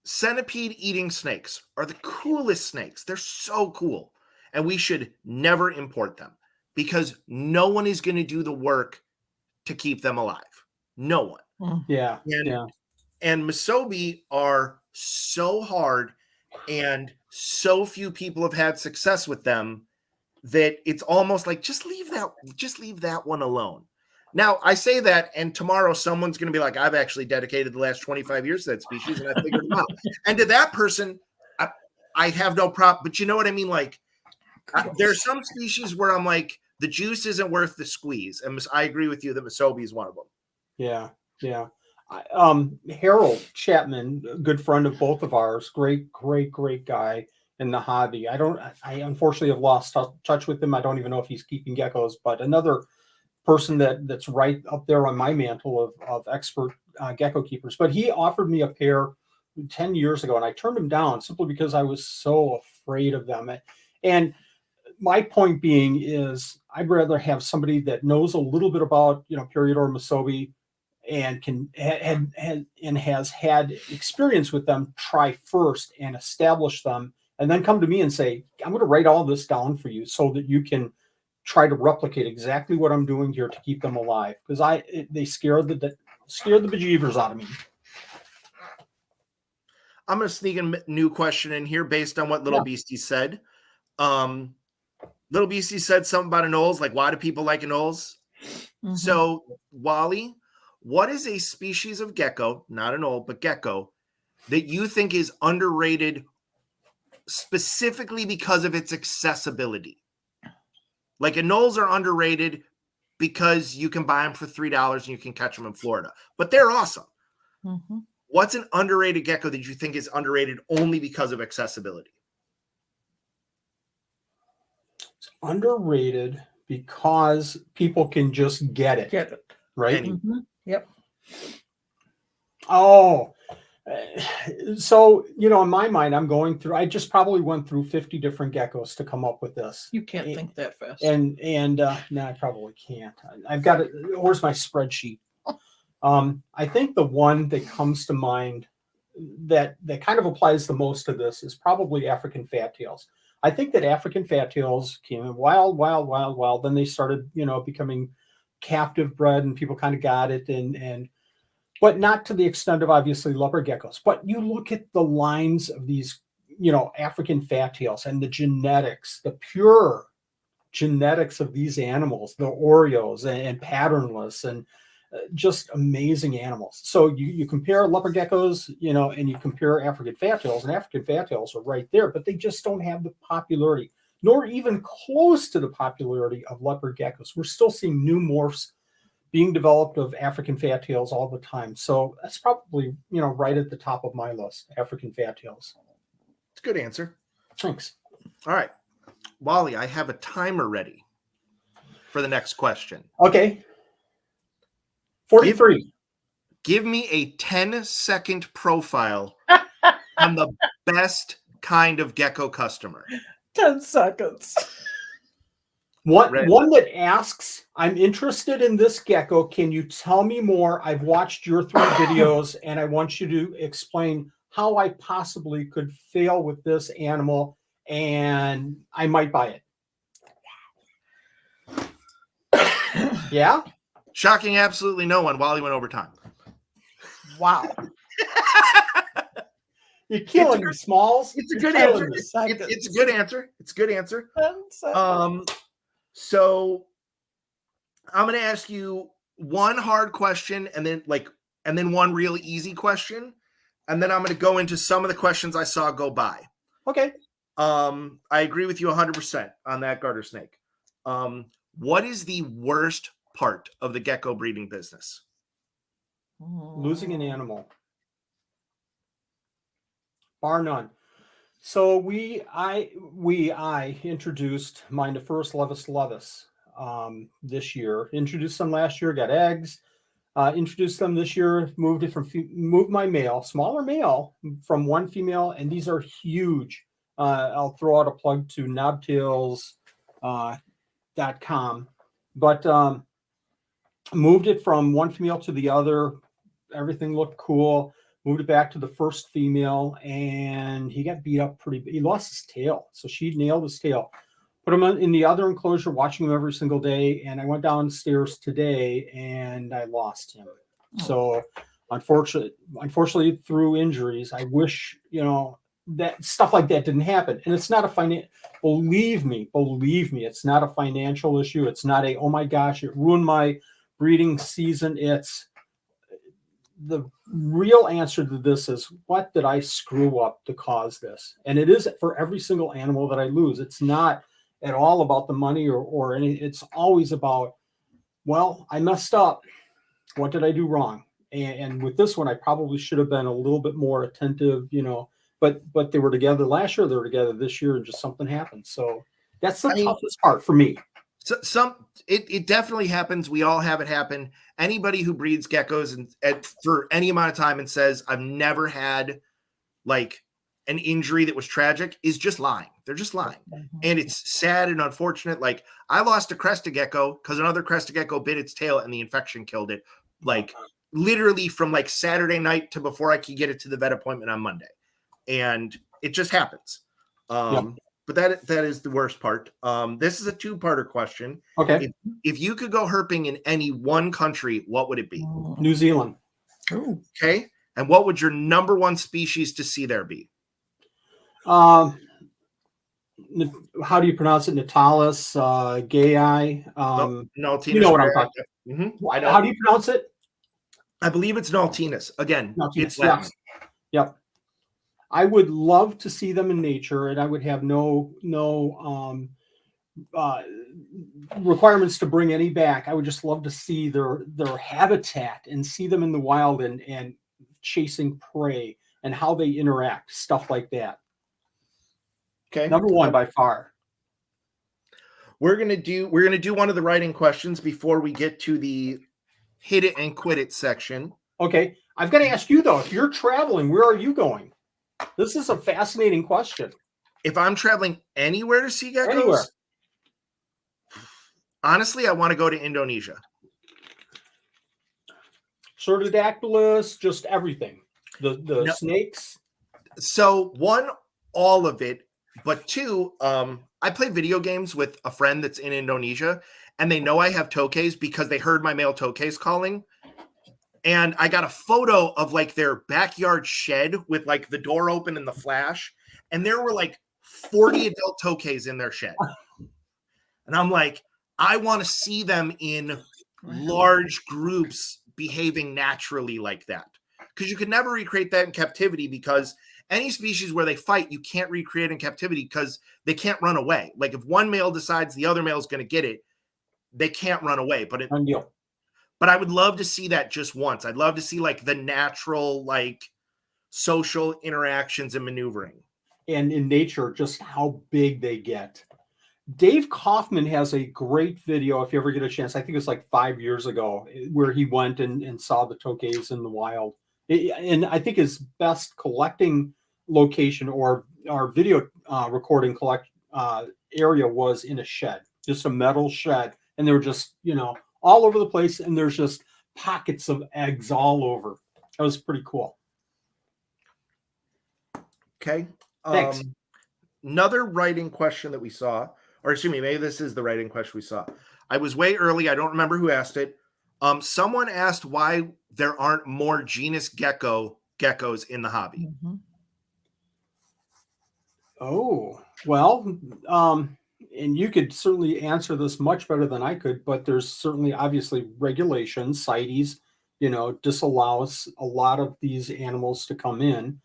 centipede eating snakes are the coolest snakes. They're so cool. And we should never import them because no one is going to do the work to keep them alive. No one. Yeah. And misobi are so hard, and so few people have had success with them that it's almost like just leave that one alone. Now, I say that, and tomorrow someone's going to be like, I've actually dedicated the last 25 years to that species, and I figured them out. And to that person, I have no problem. But you know what I mean? Like, there's some species where I'm like, the juice isn't worth the squeeze. And I agree with you that misobi is one of them. Yeah. Harold Chapman, a good friend of both of ours, great guy in the hobby. I unfortunately have lost touch with him. I don't even know if he's keeping geckos, but another person that's right up there on my mantle of expert gecko keepers. But he offered me a pair 10 years ago, and I turned them down simply because I was so afraid of them. And my point being is I'd rather have somebody that knows a little bit about, Periodor Musobi and and has had experience with them, try first and establish them, and then come to me and say, I'm going to write all this down for you so that you can try to replicate exactly what I'm doing here to keep them alive. Because they scare the bejeevers out of me. I'm going to sneak a new question in here based on what Little Beastie said. Little Beastie said something about anoles, like, why do people like anoles? Mm-hmm. So, Wally, what is a species of gecko, not anole, but gecko, that you think is underrated specifically because of its accessibility? Like, anoles are underrated because you can buy them for $3 and you can catch them in Florida, but they're awesome. Mm-hmm. What's an underrated gecko that you think is underrated only because of accessibility? It's underrated because people can just get it. Right? Mm-hmm. Yep. Oh, so, in my mind, I just probably went through 50 different geckos to come up with this. You can't think that fast. And no, I probably can't. I've got it. Where's my spreadsheet? I think the one that comes to mind that kind of applies the most to this is probably African fat tails. I think that African fat tails came in wild. Then they started, becoming captive bred, and people kind of got it, but not to the extent of obviously leopard geckos. But you look at the lines of these, African fat tails and the genetics, the pure genetics of these animals, the Oreos and patternless, and just amazing animals. So you compare leopard geckos, and you compare African fat tails, and African fat tails are right there, but they just don't have the popularity, nor even close to the popularity of leopard geckos. We're still seeing new morphs being developed of African fat tails all the time. So that's probably, right at the top of my list, African fat tails. It's a good answer. Thanks. All right. Wally, I have a timer ready for the next question. Okay. 43. Give me a 10-second profile on the best kind of gecko customer. 10 seconds. One that asks, I'm interested in this gecko. Can you tell me more? I've watched your 3 videos and I want you to explain how I possibly could fail with this animal and I might buy it. Yeah? Shocking absolutely no one. Wally went over time. Wow. You're killing me, Smalls. It's a good answer. It's a good answer. It's a good answer. So I'm going to ask you one hard question and then one really easy question. And then I'm going to go into some of the questions I saw go by. Okay. I agree with you 100% on that garter snake. What is the worst part of the gecko breeding business? Losing an animal. Bar none. So I introduced mine to first Levis this year. Introduced them last year, got eggs. Introduced them this year. Moved my male, smaller male, from one female, and these are huge. I'll throw out a plug to knobtails.com, but moved it from one female to the other. Everything looked cool. Moved it back to the first female, and he got beat up he lost his tail. So she nailed his tail. Put him in the other enclosure, watching him every single day. And I went downstairs today and I lost him. So unfortunately through injuries, I wish, that stuff like that didn't happen. And it's not believe me, it's not a financial issue. It's not oh my gosh, it ruined my breeding season. It's the real answer to this is, what did I screw up to cause this? And it is for every single animal that I lose. It's not at all about the money or any, it's always about, well, I messed up. What did I do wrong? And with this one, I probably should have been a little bit more attentive, but they were together last year, they were together this year, and just something happened. So that's the toughest part for me. So it definitely happens. We all have it happen. Anybody who breeds geckos and for any amount of time and says, I've never had like an injury that was tragic is just lying. They're just lying. And it's sad and unfortunate. Like I lost a crested gecko because another crested gecko bit its tail and the infection killed it. Like literally from like Saturday night to before I could get it to the vet appointment on Monday. And it just happens. But that is the worst part. This is a two-parter question. Okay. If you could go herping in any one country, what would it be? New Zealand. Okay. And what would your number one species to see there be? How do you pronounce it? Natalis, Gayi. Naltinus. You know what I'm talking I know. How do you pronounce it? I believe it's Naltinus. Again, it's Latin. Latin. Yep. I would love to see them in nature, and I would have no requirements to bring any back. I would just love to see their habitat and see them in the wild and chasing prey and how they interact, stuff like that. Okay. Number one by far. We're gonna do one of the writing questions before we get to the hit it and quit it section. Okay. I've got to ask you though, if you're traveling, where are you going? This is a fascinating question. If I'm traveling anywhere to see geckos, Anywhere. Honestly, I want to go to Indonesia. Cerdodactylus, just everything. The snakes. So one, all of it, but two, I play video games with a friend that's in Indonesia, and they know I have tokays because they heard my male tokays calling. And I got a photo of like their backyard shed with like the door open and the flash. And there were like 40 adult tokays in their shed. And I'm like, I want to see them in large groups behaving naturally like that. Because you could never recreate that in captivity, because any species where they fight, you can't recreate in captivity because they can't run away. Like if one male decides the other male is going to get it, they can't run away. But I would love to see that just once. I'd love to see like the natural, like social interactions and maneuvering. And in nature, just how big they get. Dave Kaufman has a great video, if you ever get a chance, I think it's like 5 years ago, where he went and saw the tokays in the wild. And I think his best collecting location or video recording area was in a shed, just a metal shed. And they were just, all over the place, and there's just pockets of eggs all over. That was pretty cool. Okay. Thanks. Another writing question that we saw, or excuse me, maybe this is the writing question we saw. I was way early. I don't remember who asked it. Someone asked why there aren't more genus geckos in the hobby. Mm-hmm. Oh, well, and you could certainly answer this much better than I could, but there's certainly obviously regulations. CITES, disallows a lot of these animals to come in.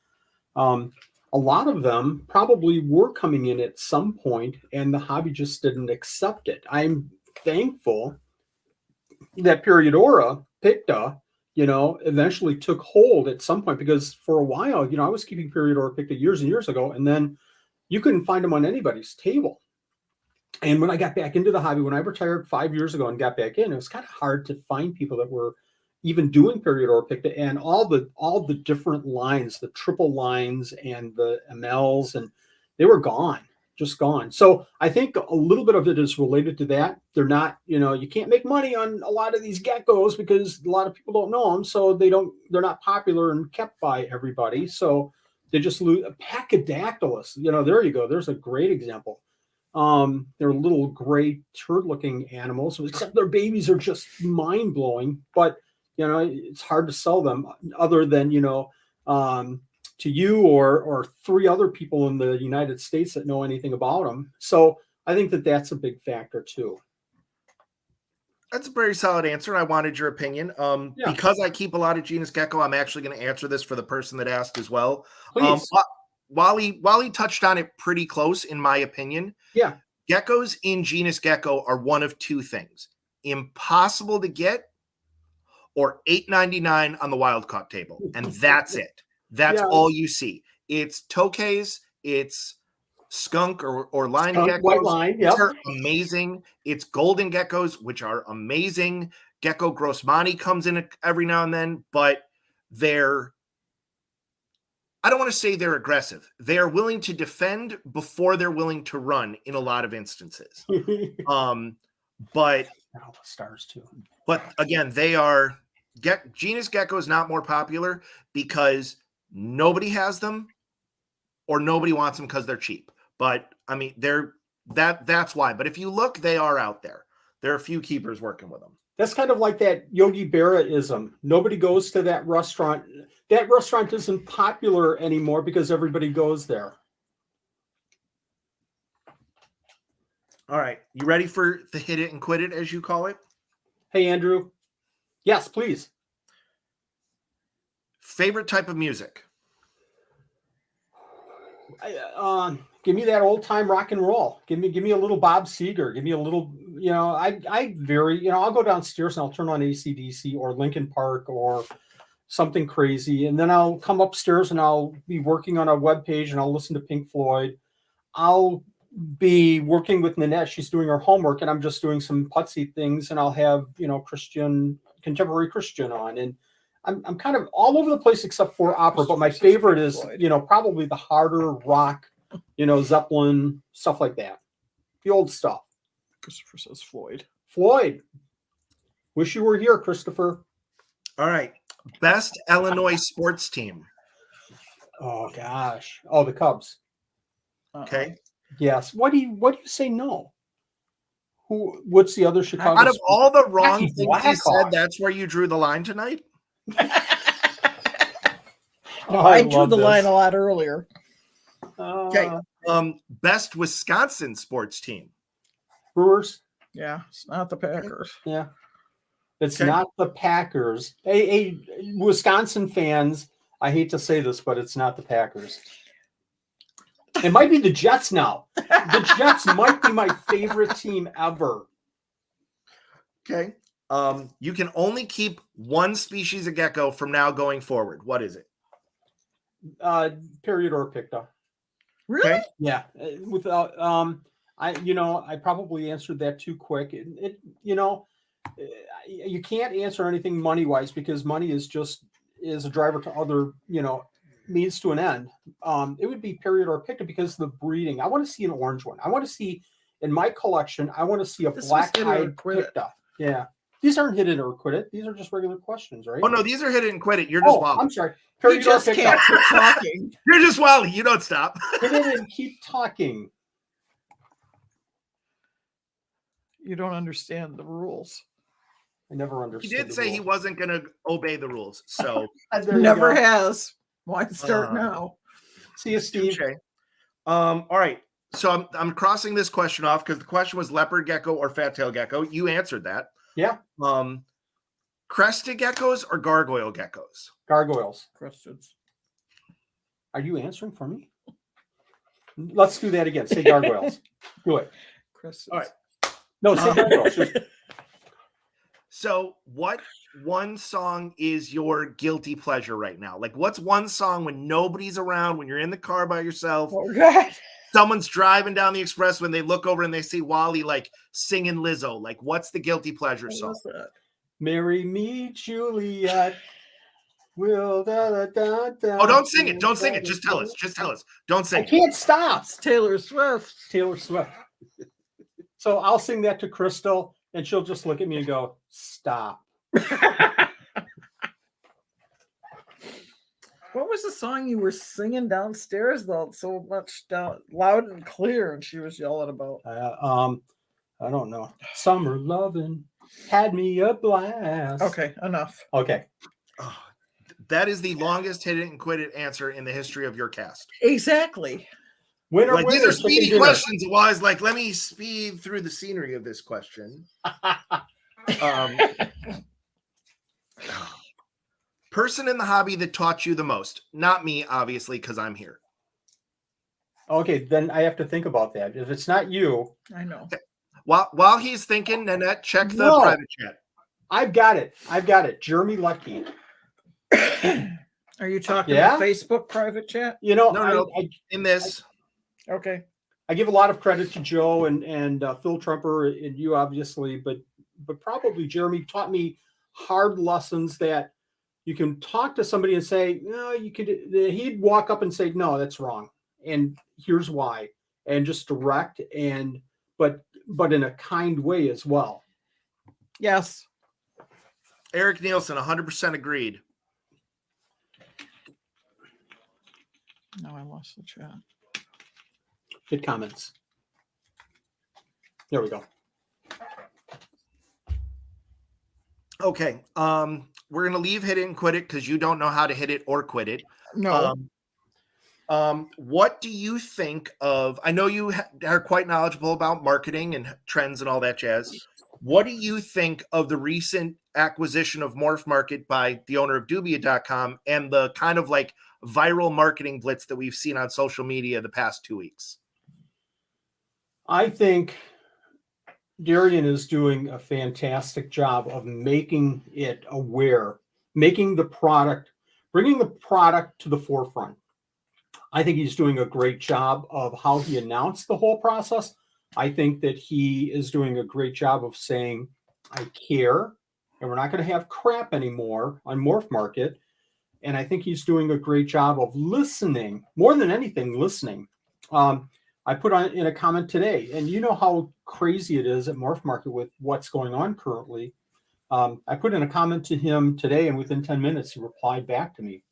A lot of them probably were coming in at some point, and the hobby just didn't accept it. I'm thankful that Periodora picta, eventually took hold at some point, because for a while, I was keeping Periodora picta years and years ago, and then you couldn't find them on anybody's table. And when I got back into the hobby, when I retired 5 years ago and got back in, it was kind of hard to find people that were even doing Periodora picta, and all the different lines, the triple lines and the MLs, and they were gone, just gone. So I think a little bit of it is related to that. They're not, you can't make money on a lot of these geckos because a lot of people don't know them. So they're not popular and kept by everybody. So they just lose. Pachydaktylus, there you go. There's a great example. They're little gray turd-looking animals, except their babies are just mind-blowing. But it's hard to sell them other than to you or three other people in the United States that know anything about them. So I think that that's a big factor too. That's a very solid answer. I wanted your opinion. Because I keep a lot of genus gecko, I'm actually going to answer this for the person that asked as well. Please. Wally touched on it pretty close, in my opinion. Yeah. Geckos in genus gecko are one of two things: impossible to get, or $8.99 on the wild caught table. And that's it. That's all you see. It's tokays, it's skunk or line geckos. White line, yep. Which are amazing. It's golden geckos, which are amazing. Gecko grossmani comes in every now and then, but I don't want to say they're aggressive. They are willing to defend before they're willing to run in a lot of instances. But All the stars too. But again, genus gecko is not more popular because nobody has them or nobody wants them because they're cheap. But I mean, that's why. But if you look, they are out there. There are a few keepers working with them. That's kind of like that Yogi Berra-ism. Nobody goes to that restaurant. That restaurant isn't popular anymore because everybody goes there. All right. You ready for the hit it and quit it, as you call it? Hey, Andrew. Yes, please. Favorite type of music? Give me that old time rock and roll. Give me a little Bob Seger. Give me a little, I vary, I'll go downstairs and I'll turn on AC/DC or Linkin Park or something crazy. And then I'll come upstairs and I'll be working on a web page and I'll listen to Pink Floyd. I'll be working with Nanette. She's doing her homework and I'm just doing some putsy things and I'll have, contemporary Christian on. And I'm kind of all over the place except for opera, but my favorite is, probably the harder rock, Zeppelin, stuff like that. The old stuff. Christopher says Floyd. Floyd. Wish you were here, Christopher. All right. Best Illinois sports team. Oh gosh. Oh, the Cubs. Okay. Yes. What do you say no? What's the other Chicago? Out of all the wrong Hockey things you said, Blackhawks. that's where you drew the line tonight? I drew the line a lot earlier. Okay. Best Wisconsin sports team. Brewers. Yeah, it's not the Packers. Yeah. It's Okay. not the Packers. Hey, Wisconsin fans, I hate to say this, but it's not the Packers. It might be the Jets now. The Jets might be my favorite team ever. Okay. You can only keep one species of gecko from now going forward. What is it? Period or picta. Really? Okay. Yeah. Without I probably answered that too quick. You can't answer anything money-wise because money is a driver to other, means to an end. It would be period or picta because of the breeding. I want to see an orange one. I want to see in my collection. I want to see a black-eyed picta. Yeah, these aren't hit it or quit it. These are just regular questions, right? Oh no, these are hit it and quit it. You're just Wally. I'm sorry. You Period or just picta. can't keep talking. You're just Wally. You don't stop. Hit it and keep talking. You don't understand the rules. I never He understood. did the say he rules. wasn't going to obey the rules. So There you Never go. has. Why start now? See you, Steve. okay. All right. So I'm crossing this question off because the question was leopard gecko or fat-tailed gecko. You answered that. Yeah. Crested geckos or gargoyle geckos? Gargoyles. Questions. Are you answering for me? Let's do that again. Say gargoyles. Do it. Questions. All right. No, say gargoyles. Just- So what one song is your guilty pleasure right now? Like what's one song when nobody's around, when you're in the car by yourself, Oh, God. someone's driving down the express, when they look over and they see Wally like singing Lizzo? Like what's the guilty pleasure What song? was that? Marry me, Juliet. Will da da da da. Oh, don't sing it. Don't sing it. Just tell us. Just tell us. Don't I sing it. can't stop. It's Taylor Swift. Taylor Swift. So I'll sing that to Crystal, and she'll just look at me and go, "Stop." What was the song you were singing downstairs though? So much loud and clear, and she was yelling about. I don't know. Summer lovin' had me a blast. Okay, enough. Okay. Oh, that is the longest hit it and quit it answer in the history of your cast. Exactly. Winner, Like these winner, are chicken speedy dinner. questions. Wise, like, let me speed through the scenery of this question. Person in the hobby that taught you the most. Not me, obviously, because I'm here. Okay, then I have to think about that. If it's not you, I know. While he's thinking, Nanette, check the No. private chat. I've got it. Jeremy Lucky. Are you talking Yeah? Facebook private chat? No. In this, Okay. I give a lot of credit to Joe and Phil Trumper and you, obviously, but probably Jeremy taught me hard lessons that you can talk to somebody and say, no, you could, he'd walk up and say, no, that's wrong. And here's why. And just direct but in a kind way as well. Yes. Eric Nielsen, 100% agreed. No, I lost the chat. Good comments. There we go. Okay. We're going to leave hit it and quit it because you don't know how to hit it or quit it. No. What do you think of, I know you are quite knowledgeable about marketing and trends and all that jazz. What do you think of the recent acquisition of Morph Market by the owner of Dubia.com and the kind of like viral marketing blitz that we've seen on social media the past 2 weeks? I think Darian is doing a fantastic job of making it aware, bringing the product to the forefront. I think he's doing a great job of how he announced the whole process. I think that he is doing a great job of saying, I care, and we're not going to have crap anymore on Morph Market. And I think he's doing a great job of listening, more than anything, listening. I put in a comment today, and you know how crazy it is at Morph Market with what's going on currently. I put in a comment to him today, and within 10 minutes, he replied back to me.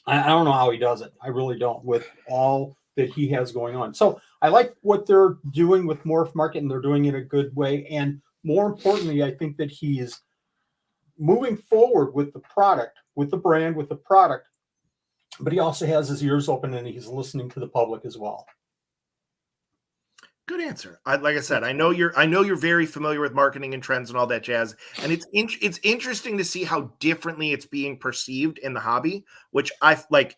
I don't know how he does it. I really don't, with all that he has going on. So I like what they're doing with Morph Market, and they're doing it a good way. And more importantly, I think that he's moving forward with the product, with the brand, with the product, but he also has his ears open and he's listening to the public as well. Good answer. Like I said, I know you're very familiar with marketing and trends and all that jazz, and it's interesting to see how differently it's being perceived in the hobby. Which I like.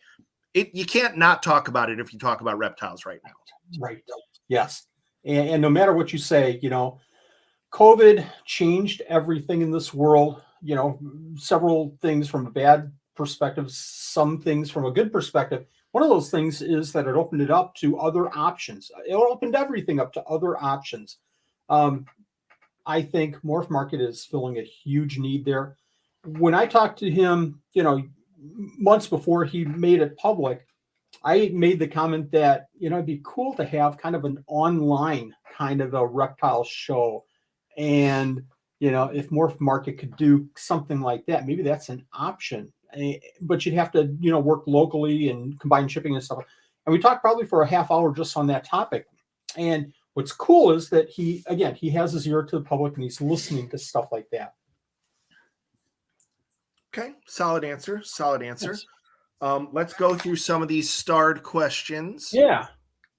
You can't not talk about it if you talk about reptiles right now. Right. Yes. And no matter what you say, COVID changed everything in this world. Several things from a bad perspective, some things from a good perspective. One of those things is that it opened it up to other options. It opened everything up to other options. I think Morph Market is filling a huge need there. When I talked to him, months before he made it public, I made the comment that, it'd be cool to have kind of an online kind of a reptile show. And, if Morph Market could do something like that, maybe that's an option. But you'd have to, work locally and combine shipping and stuff. And we talked probably for a half hour just on that topic. And what's cool is that he has his ear to the public and he's listening to stuff like that. Okay. Solid answer. Yes. Let's go through some of these starred questions. Yeah.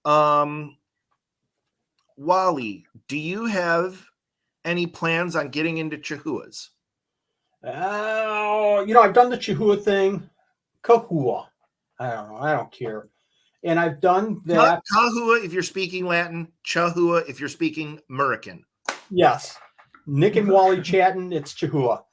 Wally, do you have any plans on getting into Chihuahuas? I've done the Chihuahua thing. Kahua. I don't know. I don't care. And I've done that. Kahua if you're speaking Latin. Chihuahua if you're speaking American. Yes. Nick and Wally chatting. It's Chihuahua.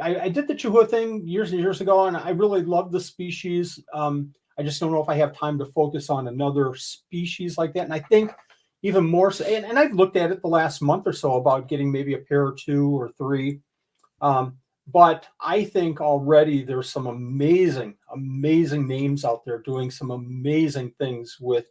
I did the Chihuahua thing years and years ago, and I really love the species. I just don't know if I have time to focus on another species like that. And I think even more so, and I've looked at it the last month or so about getting maybe a pair or 2 or 3. But I think already there's some amazing names out there doing some amazing things with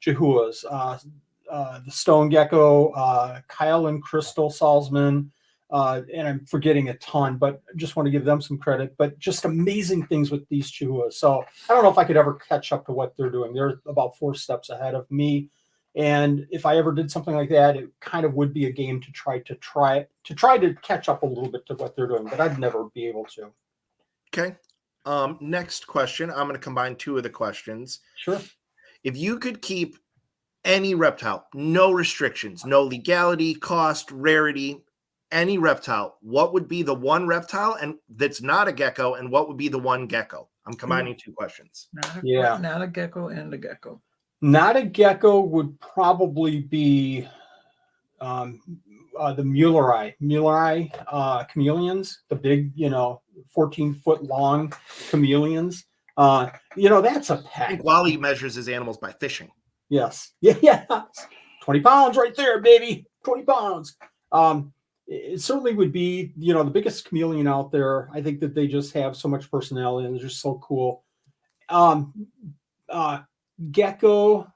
Chihuahuas. The Stone Gecko, Kyle and Crystal Salzman, and I'm forgetting a ton, but I just want to give them some credit. But just amazing things with these Chihuahuas. So I don't know if I could ever catch up to what they're doing. They're about 4 steps ahead of me. And if I ever did something like that, it kind of would be a game to try to catch up a little bit to what they're doing, but I'd never be able to. Okay. Next question. I'm going to combine 2 of the questions. Sure. If you could keep any reptile, no restrictions, no legality, cost, rarity, any reptile, what would be the one reptile and that's not a gecko, and what would be the one gecko? I'm combining 2 questions. Not a gecko and a gecko. Not a gecko would probably be the Muelleri chameleons, the big, 14-foot long chameleons. That's a I pet. think Wally measures his animals by fishing. Yes. Yeah. 20 pounds right there, baby. 20 pounds. it certainly would be, the biggest chameleon out there. I think that they just have so much personality and they're just so cool. Gecko,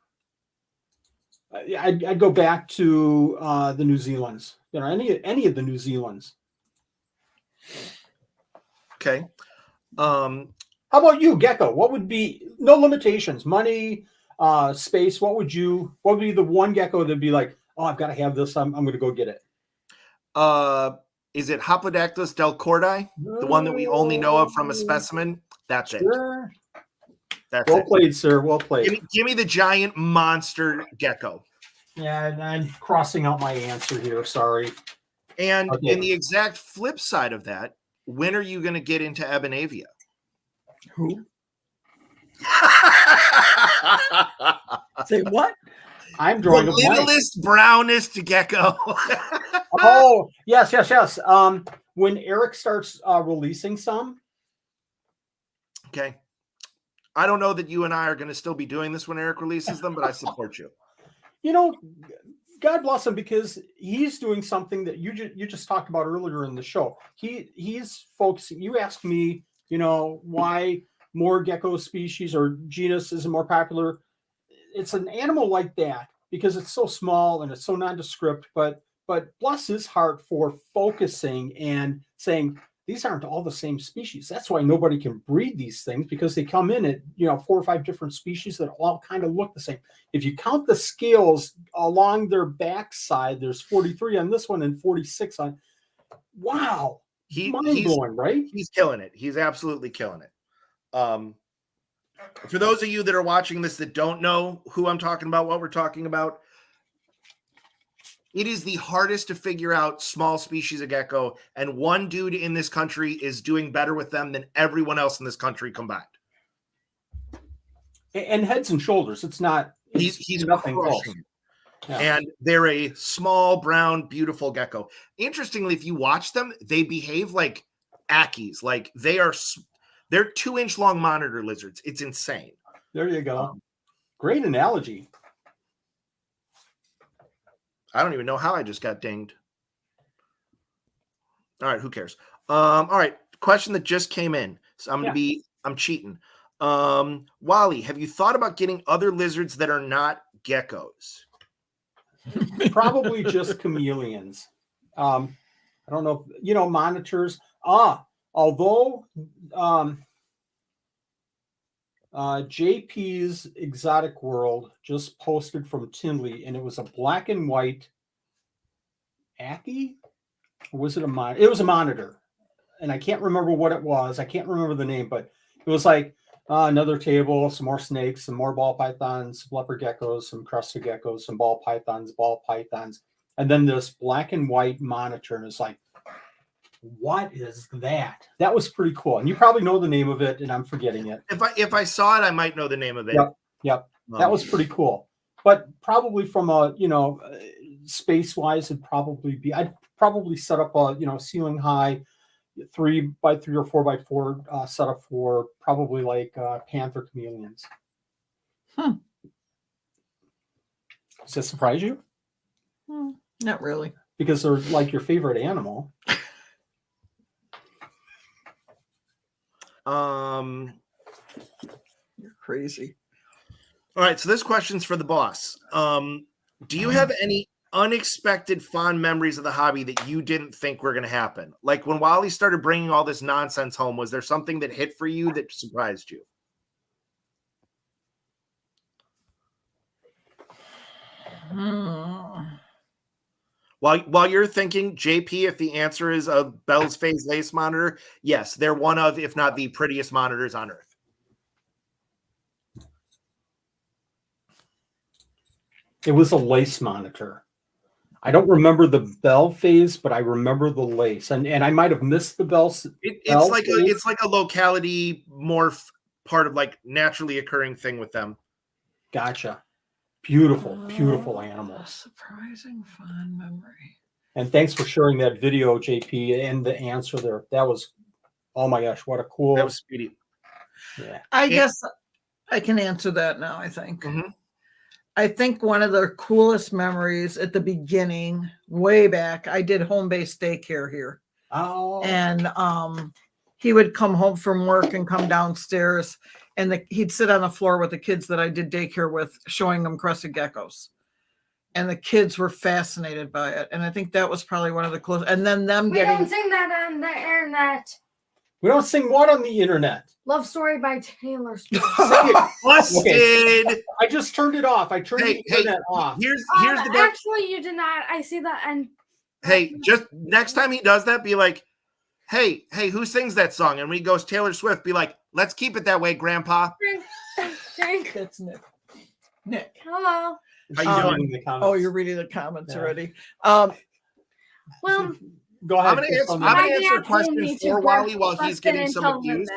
I'd go back to the New Zealands. Any of the New Zealands. Okay. How about you, Gecko? What would be, no limitations, money, space? What would be the one gecko that'd be like, oh, I've got to have this. I'm going to go get it. Is it Hoplodactylus delcordi, the one that we only know of from a specimen? That's sure. it. That's well it. Played, sir. Well played. Give me the giant monster gecko. Yeah, I'm crossing out my answer here. Sorry. And in the exact flip side of that, when are you going to get into Ebonavia? Who? Say what? I'm drawing the littlest, brownest gecko. Oh, yes. When Eric starts releasing some. Okay. I don't know that you and I are going to still be doing this when Eric releases them, but I support you. God bless him, because he's doing something that you just talked about earlier in the show. He's focusing. You asked me, why more gecko species or genus isn't more popular. It's an animal like that because it's so small and it's so nondescript, but bless his heart for focusing and saying these aren't all the same species. That's why nobody can breed these things, because they come in at 4 or 5 different species that all kind of look the same. If you count the scales along their backside, there's 43 on this one and 46 on. Wow, mind blowing, right? He's killing it. He's absolutely killing it. For those of you that are watching this that don't know who I'm talking about, what we're talking about, it is the hardest to figure out small species of gecko, and one dude in this country is doing better with them than everyone else in this country combined. And heads and shoulders. It's not. He's nothing close. Yeah. And they're a small, brown, beautiful gecko. Interestingly, if you watch them, they behave like ackies. Like they're 2-inch long monitor lizards. It's insane. There you go. Great analogy. I don't even know how I just got dinged. All right, who cares? All right, question that just came in. So I'm cheating. Wally, have you thought about getting other lizards that are not geckos? Probably just chameleons. I don't know. Monitors. Although JP's Exotic World just posted from Tinley, and it was a black and white Ackie? Or was it a monitor? It was a monitor, and I can't remember what it was. I can't remember the name, but it was like another table, some more snakes, some more ball pythons, some leopard geckos, some crested geckos, some ball pythons, and then this black and white monitor, and it's like, what is that? That was pretty cool. And you probably know the name of it, and I'm forgetting it. If I saw it, I might know the name of it. Yep. That was pretty cool. But probably from a, space-wise, I'd probably set up a, ceiling high 3x3 or 4x4 setup for probably like panther chameleons. Does that surprise you? Not really. Because they're like your favorite animal. You're crazy. All right, so this question's for the boss. Do you have any unexpected fond memories of the hobby that you didn't think were going to happen? Like when Wally started bringing all this nonsense home, was there something that hit for you that surprised you? While you're thinking, JP, if the answer is a Bell's Phase lace monitor, yes, they're one of, if not the prettiest monitors on Earth. It was a lace monitor. I don't remember the Bell Phase, but I remember the lace, and I might have missed the Bell. It's like a locality morph, part of like naturally occurring thing with them. Gotcha. Beautiful animal. Surprising fond memory. And thanks for sharing that video, JP, and the answer there. That was, oh my gosh, what a cool. That was speedy. Yeah. I guess I can answer that now, I think. I think one of the coolest memories at the beginning, way back, I did home-based daycare here. Oh. And he would come home from work and come downstairs, and he'd sit on the floor with the kids that I did daycare with, showing them crested geckos. And the kids were fascinated by it. And I think that was probably one of the closest. And then them We getting... don't sing that on the internet. We don't sing what on the internet? Love Story by Taylor Swift. Busted. Okay. I just turned it off. I turned the internet off. Here's the best. Actually, you did not. I see that. And Hey, just next time he does that, be like, hey, who sings that song? And when he goes Taylor Swift, be like, let's keep it that way, Grandpa. Drink. That's Nick. Nick. Hello. How you doing? Oh, you're reading the comments already. Well, Go ahead. I'm gonna answer a question for Wally while he's getting some abuse.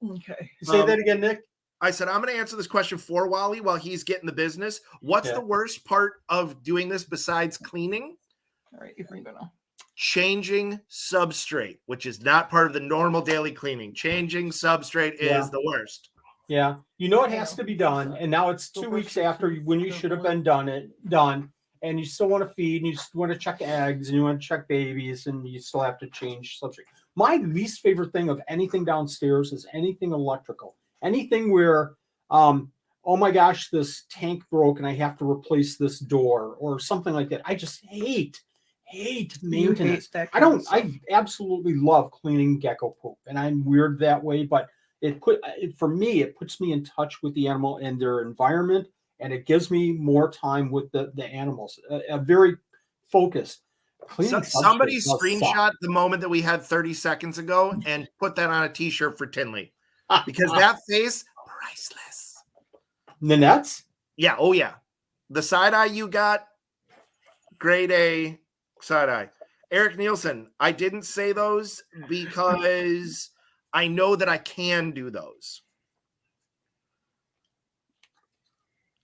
Okay. Say that again, Nick. I said, I'm going to answer this question for Wally while he's getting the business. What's the worst part of doing this besides cleaning? All right, you can go now. Changing substrate, which is not part of the normal daily cleaning. Changing substrate is the worst. Yeah. You know it has to be done. And now it's 2 weeks after when you should have been done. And you still want to feed, and you still want to check eggs, and you want to check babies, and you still have to change substrate. My least favorite thing of anything downstairs is anything electrical. Anything where, oh my gosh, this tank broke and I have to replace this door or something like that. I just hate maintenance. I absolutely love cleaning gecko poop, and I'm weird that way, but for me, it puts me in touch with the animal and their environment, and it gives me more time with the animals. A very focused. Somebody screenshot the moment that we had 30 seconds ago and put that on a t-shirt for Tinley, because that face, priceless. Nanette's? Yeah. Oh yeah. The side eye you got, grade A side eye. Eric Nielsen, I didn't say those because I know that I can do those.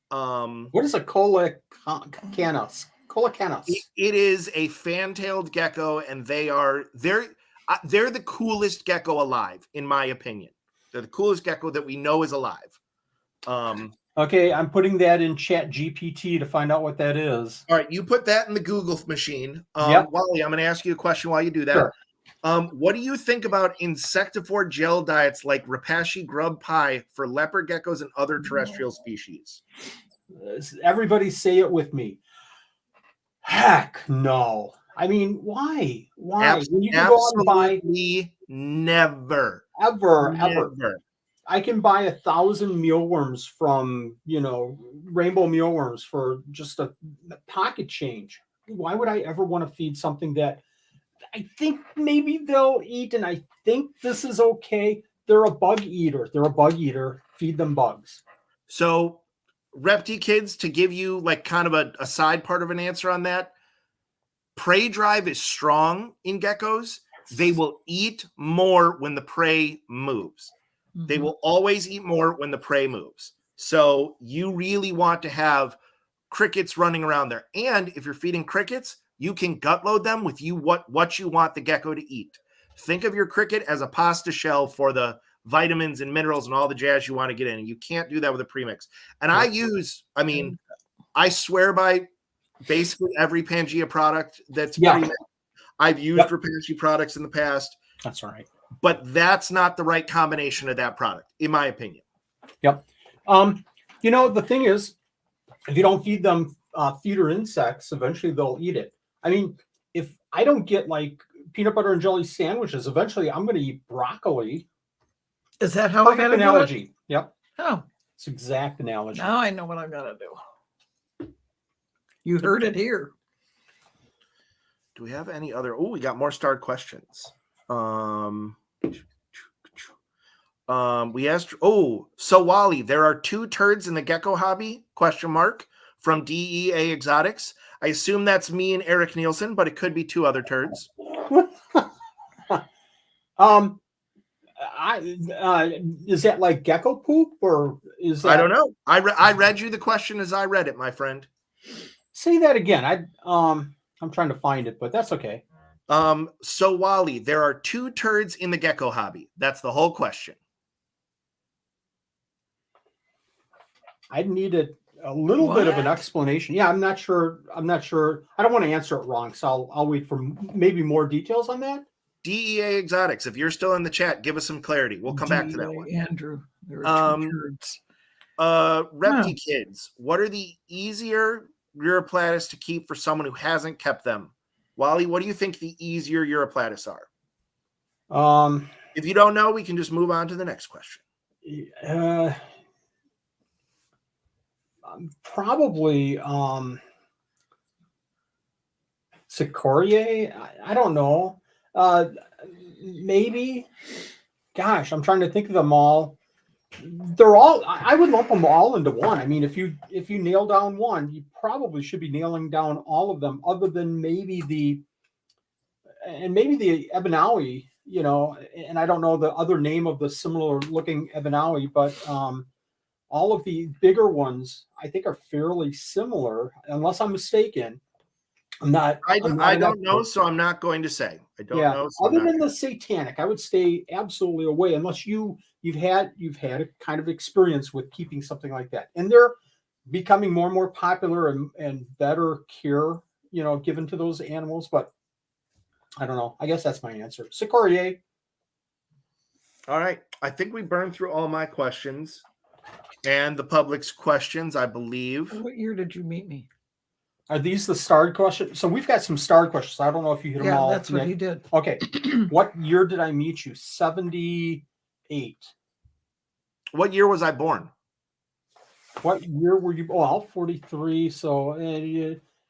What is a coelacanus? It is a fan-tailed gecko, and they're the coolest gecko alive, in my opinion. They're the coolest gecko that we know is alive. Okay, I'm putting that in Chat GPT to find out what that is. All right, you put that in the Google machine. Yep. Wally, I'm going to ask you a question while you do that. Sure. What do you think about insectivore gel diets like Repashy grub pie for leopard geckos and other terrestrial species? Everybody say it with me. Heck no. I mean, why? When you can go out and buy never. Ever. I can buy 1,000 mealworms from, rainbow mealworms for just a pocket change. Why would I ever want to feed something that I think maybe they'll eat, and I think this is okay? They're a bug eater. Feed them bugs. So, Repti kids, to give you like kind of a side part of an answer on that, prey drive is strong in geckos. They will eat more when the prey moves. Mm-hmm. They will always eat more when the prey moves. So you really want to have crickets running around there. And if you're feeding crickets, you can gut load them with what you want the gecko to eat. Think of your cricket as a pasta shell for the vitamins and minerals and all the jazz you want to get in. And you can't do that with a premix. And I swear by basically every Pangea product that's premix. I've used Repashy products in the past. That's all right. But that's not the right combination of that product, in my opinion. Yep. The thing is, if you don't feed them feeder insects, eventually they'll eat it. I mean, if I don't get like peanut butter and jelly sandwiches, eventually I'm going to eat broccoli. Is that how I got to analogy? Do it? Yep. Oh, it's exact analogy. Now I know what I got to do. You heard it here. Do we have any other? Oh, we got more starred questions. We asked. Oh, so Wally, there are 2 turds in the gecko hobby? ? From DEA Exotics. I assume that's me and Eric Nielsen, but it could be 2 other turds. Is that like gecko poop, or is that? I don't know. I read you the question as I read it, my friend. Say that again. I'm trying to find it, but that's okay. So Wally, there are 2 turds in the gecko hobby. That's the whole question. I need it. a little bit of an What? explanation. Yeah, I'm not sure. I don't want to answer it wrong, so I'll wait for maybe more details on that. DEA Exotics, if you're still in the chat, give us some clarity. We'll come back to that one. Andrew, there are two turds. Repti Kids, what are the easier Europlatus to keep for someone who hasn't kept them? Wally, what do you think the easier Europlatus are? If you don't know, we can just move on to the next question. Probably Secoria. I don't know. Maybe. Gosh, I'm trying to think of them all. They're all. I would lump them all into one. I mean, if you nail down one, you probably should be nailing down all of them, other than maybe the Ebanawi. You know, and I don't know the other name of the similar looking Ebanawi, but all of the bigger ones I think are fairly similar, unless I'm mistaken. I don't know, so I'm not going to say. I don't know. So other than the satanic, I would stay absolutely away unless you've had a kind of experience with keeping something like that. And they're becoming more and more popular and better care, you know, given to those animals. But I don't know. I guess that's my answer. Secoria. All right. I think we burned through all my questions and the public's questions, I believe. What year did you meet me? Are these the starred questions? So we've got some starred questions. I don't know if you hit them all. Yeah, that's what he did. Okay. What year did I meet you? 78. What year was I born? What year were you? Oh, 43. So I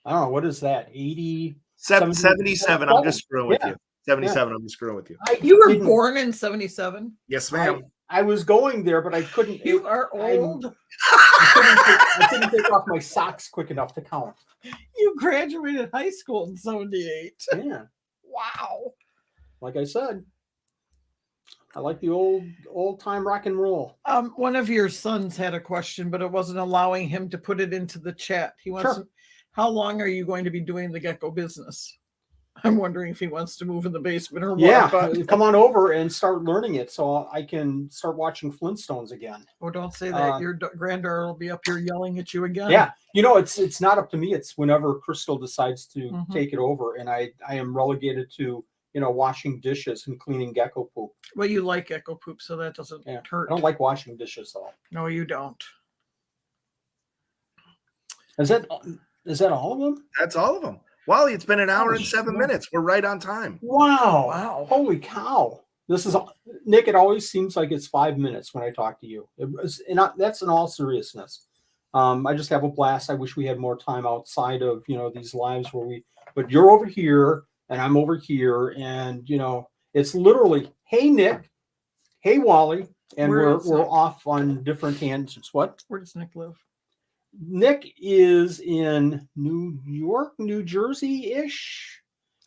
don't know. What is that? 80? 77. I'm just screwing with you. 77. Yeah. I'm just screwing with you. You were born in 77? Yes, ma'am. I was going there, but I couldn't. You are old. I couldn't take off my socks quick enough to count. You graduated high school in 78. Yeah. Wow. Like I said, I like the old time rock and roll. One of your sons had a question, but it wasn't allowing him to put it into the chat. He wants to, how long are you going to be doing the gecko business? I'm wondering if he wants to move in the basement or what. Yeah, come on over and start learning it so I can start watching Flintstones again. Oh, don't say that. Your granddaughter will be up here yelling at you again. Yeah, you know, it's not up to me. It's whenever Crystal decides to take it over, and I am relegated to, you know, washing dishes and cleaning gecko poop. Well, you like gecko poop, so that doesn't hurt. I don't like washing dishes, though. No, you don't. Is that all of them? That's all of them. Wally, it's been an hour and 7 minutes. We're right on time. Wow. Holy cow. This is, Nick, it always seems like it's 5 minutes when I talk to you. That's in all seriousness. I just have a blast. I wish we had more time outside of, you know, these lives but you're over here and I'm over here. And, you know, it's literally, hey, Nick, hey, Wally. And we're off on different tangents. What? Where does Nick live? Nick is in New York, New Jersey-ish.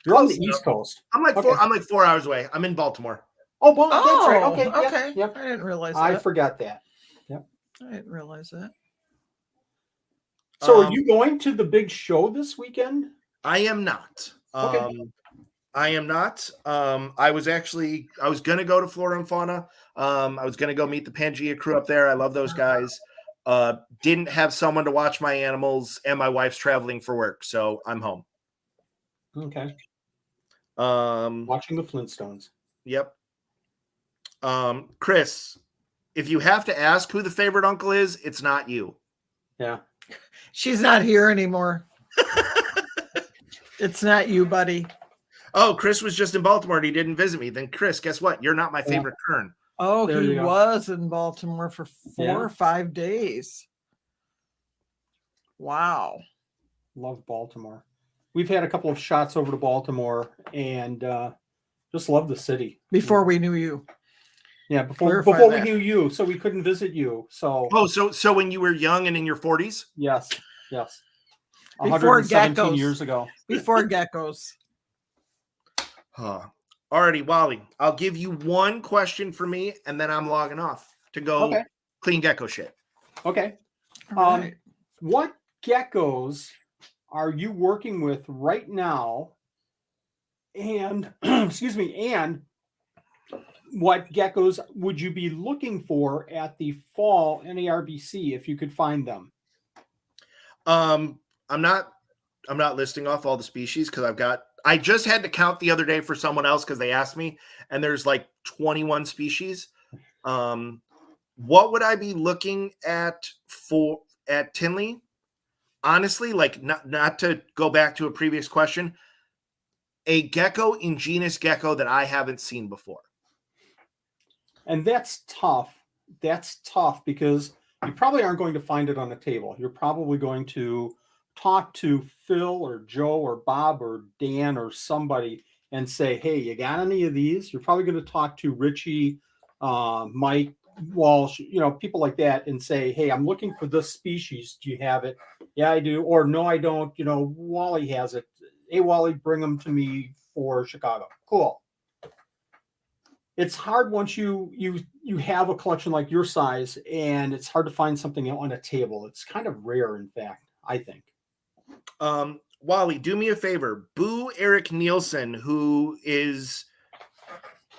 You're on the East Coast. I'm like 4 hours away. I'm in Baltimore. Oh, that's right. Okay. Okay. Yep. I didn't realize that. I forgot that. Yep. I didn't realize that. So are you going to the big show this weekend? I am not. Okay. I am not. I was going to go to Flora and Fauna. I was going to go meet the Pangea crew up there. I love those guys. Didn't have someone to watch my animals, and my wife's traveling for work, so I'm home. Okay. Watching the Flintstones. Yep. Chris, if you have to ask who the favorite uncle is, it's not you. Yeah. She's not here anymore. It's not you, buddy. Oh, Chris was just in Baltimore and he didn't visit me. Then Chris, guess what? You're not my favorite Kern. Oh, he was in Baltimore for 4 or 5 days. Wow. Love Baltimore. We've had a couple of shots over to Baltimore and just love the city. Before we knew you. Yeah, before we knew you, so we couldn't visit you. So so when you were young and in your 40s? Yes. Before 117 geckos. years ago. Before geckos. Alrighty, Wally. I'll give you one question for me, and then I'm logging off to go clean gecko shit. Okay. Right. What geckos are you working with right now? And excuse me, and what geckos would you be looking for at the fall NARBC if you could find them? I'm not listing off all the species because I just had to count the other day for someone else because they asked me, and there's like 21 species. What would I be looking at at Tinley? Honestly, like not to go back to a previous question, a gecko in genus Gecko that I haven't seen before. And that's tough. That's tough because you probably aren't going to find it on the table. You're probably going to talk to Phil or Joe or Bob or Dan or somebody and say, hey, you got any of these? You're probably going to talk to Richie, Mike Walsh, people like that and say, hey, I'm looking for this species. Do you have it? Yeah, I do. Or no, I don't. Wally has it. Hey, Wally, bring them to me for Chicago. Cool. It's hard once you have a collection like your size, and it's hard to find something on a table. It's kind of rare, in fact, I think. Wally, do me a favor. Boo Eric Nielsen, who is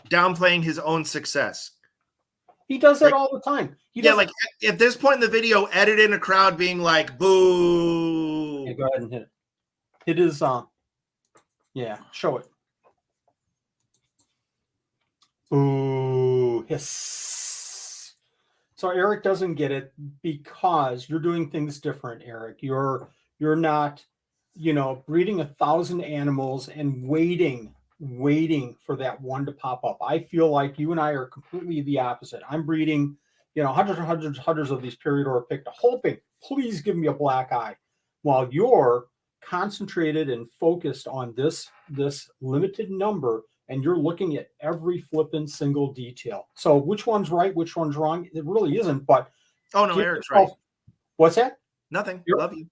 downplaying his own success. He does that all the time. Like at this point in the video, edit in a crowd being like, boo. Yeah, go ahead and hit it. It is, yeah, show it. Boo. Yes. So Eric doesn't get it because you're doing things different, Eric. You're not, breeding 1,000 animals and waiting for that one to pop up. I feel like you and I are completely the opposite. I'm breeding, hundreds of these Periodora picta, hoping, please give me a black eye, while you're concentrated and focused on this limited number, and you're looking at every flipping single detail. So which one's right, which one's wrong? It really isn't, but oh no, Eric's right. What's that? Nothing. Love you.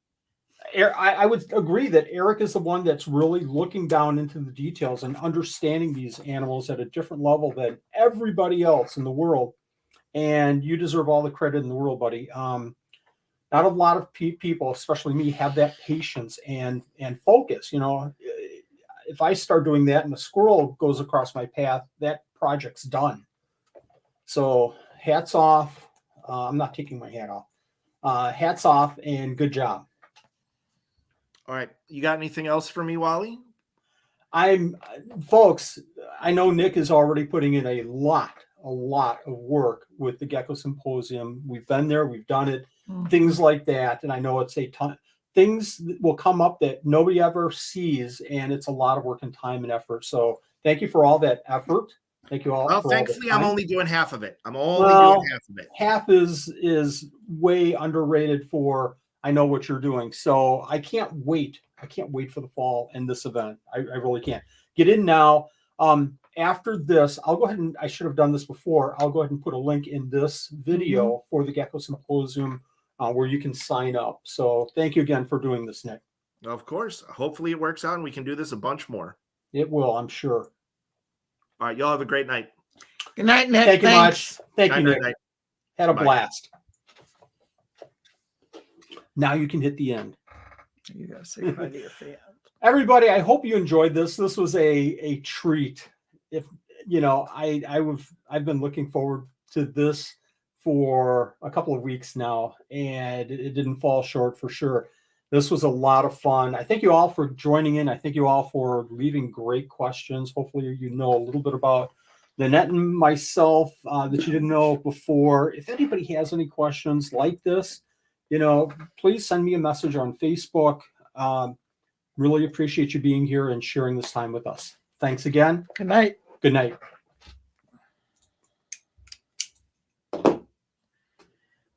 I would agree that Eric is the one that's really looking down into the details and understanding these animals at a different level than everybody else in the world. And you deserve all the credit in the world, buddy. Not a lot of people, especially me, have that patience and focus. If I start doing that and a squirrel goes across my path, that project's done. So hats off. I'm not taking my hat off. Hats off and good job. All right. You got anything else for me, Wally? Folks, I know Nick is already putting in a lot of work with the Gecko Symposium. We've been there, we've done it, things like that. And I know it's a ton. Things will come up that nobody ever sees, and it's a lot of work and time and effort. So thank you for all that effort. Thank you all. Well, thankfully, I'm only doing half of it. Half is way underrated for. I know what you're doing. So I can't wait. I can't wait for the fall and this event. I really can't. Get in now. After this, I'll go ahead and I should have done this before. I'll go ahead and put a link in this video for the Gecko Symposium where you can sign up. So thank you again for doing this, Nick. Of course. Hopefully it works out and we can do this a bunch more. It will, I'm sure. All right. Y'all have a great night. Good night, Nick. Thank you much. Thank you, Nick. Night. Had a blast. Now you can hit the end. You gotta say goodbye to your fans. Everybody, I hope you enjoyed this. This was a treat. If I've been looking forward to this for a couple of weeks now, and it didn't fall short for sure. This was a lot of fun. I thank you all for joining in. I thank you all for leaving great questions. Hopefully you know a little bit about Lynette and myself that you didn't know before. If anybody has any questions like this, please send me a message on Facebook. Really appreciate you being here and sharing this time with us. Thanks again. Good night. Good night.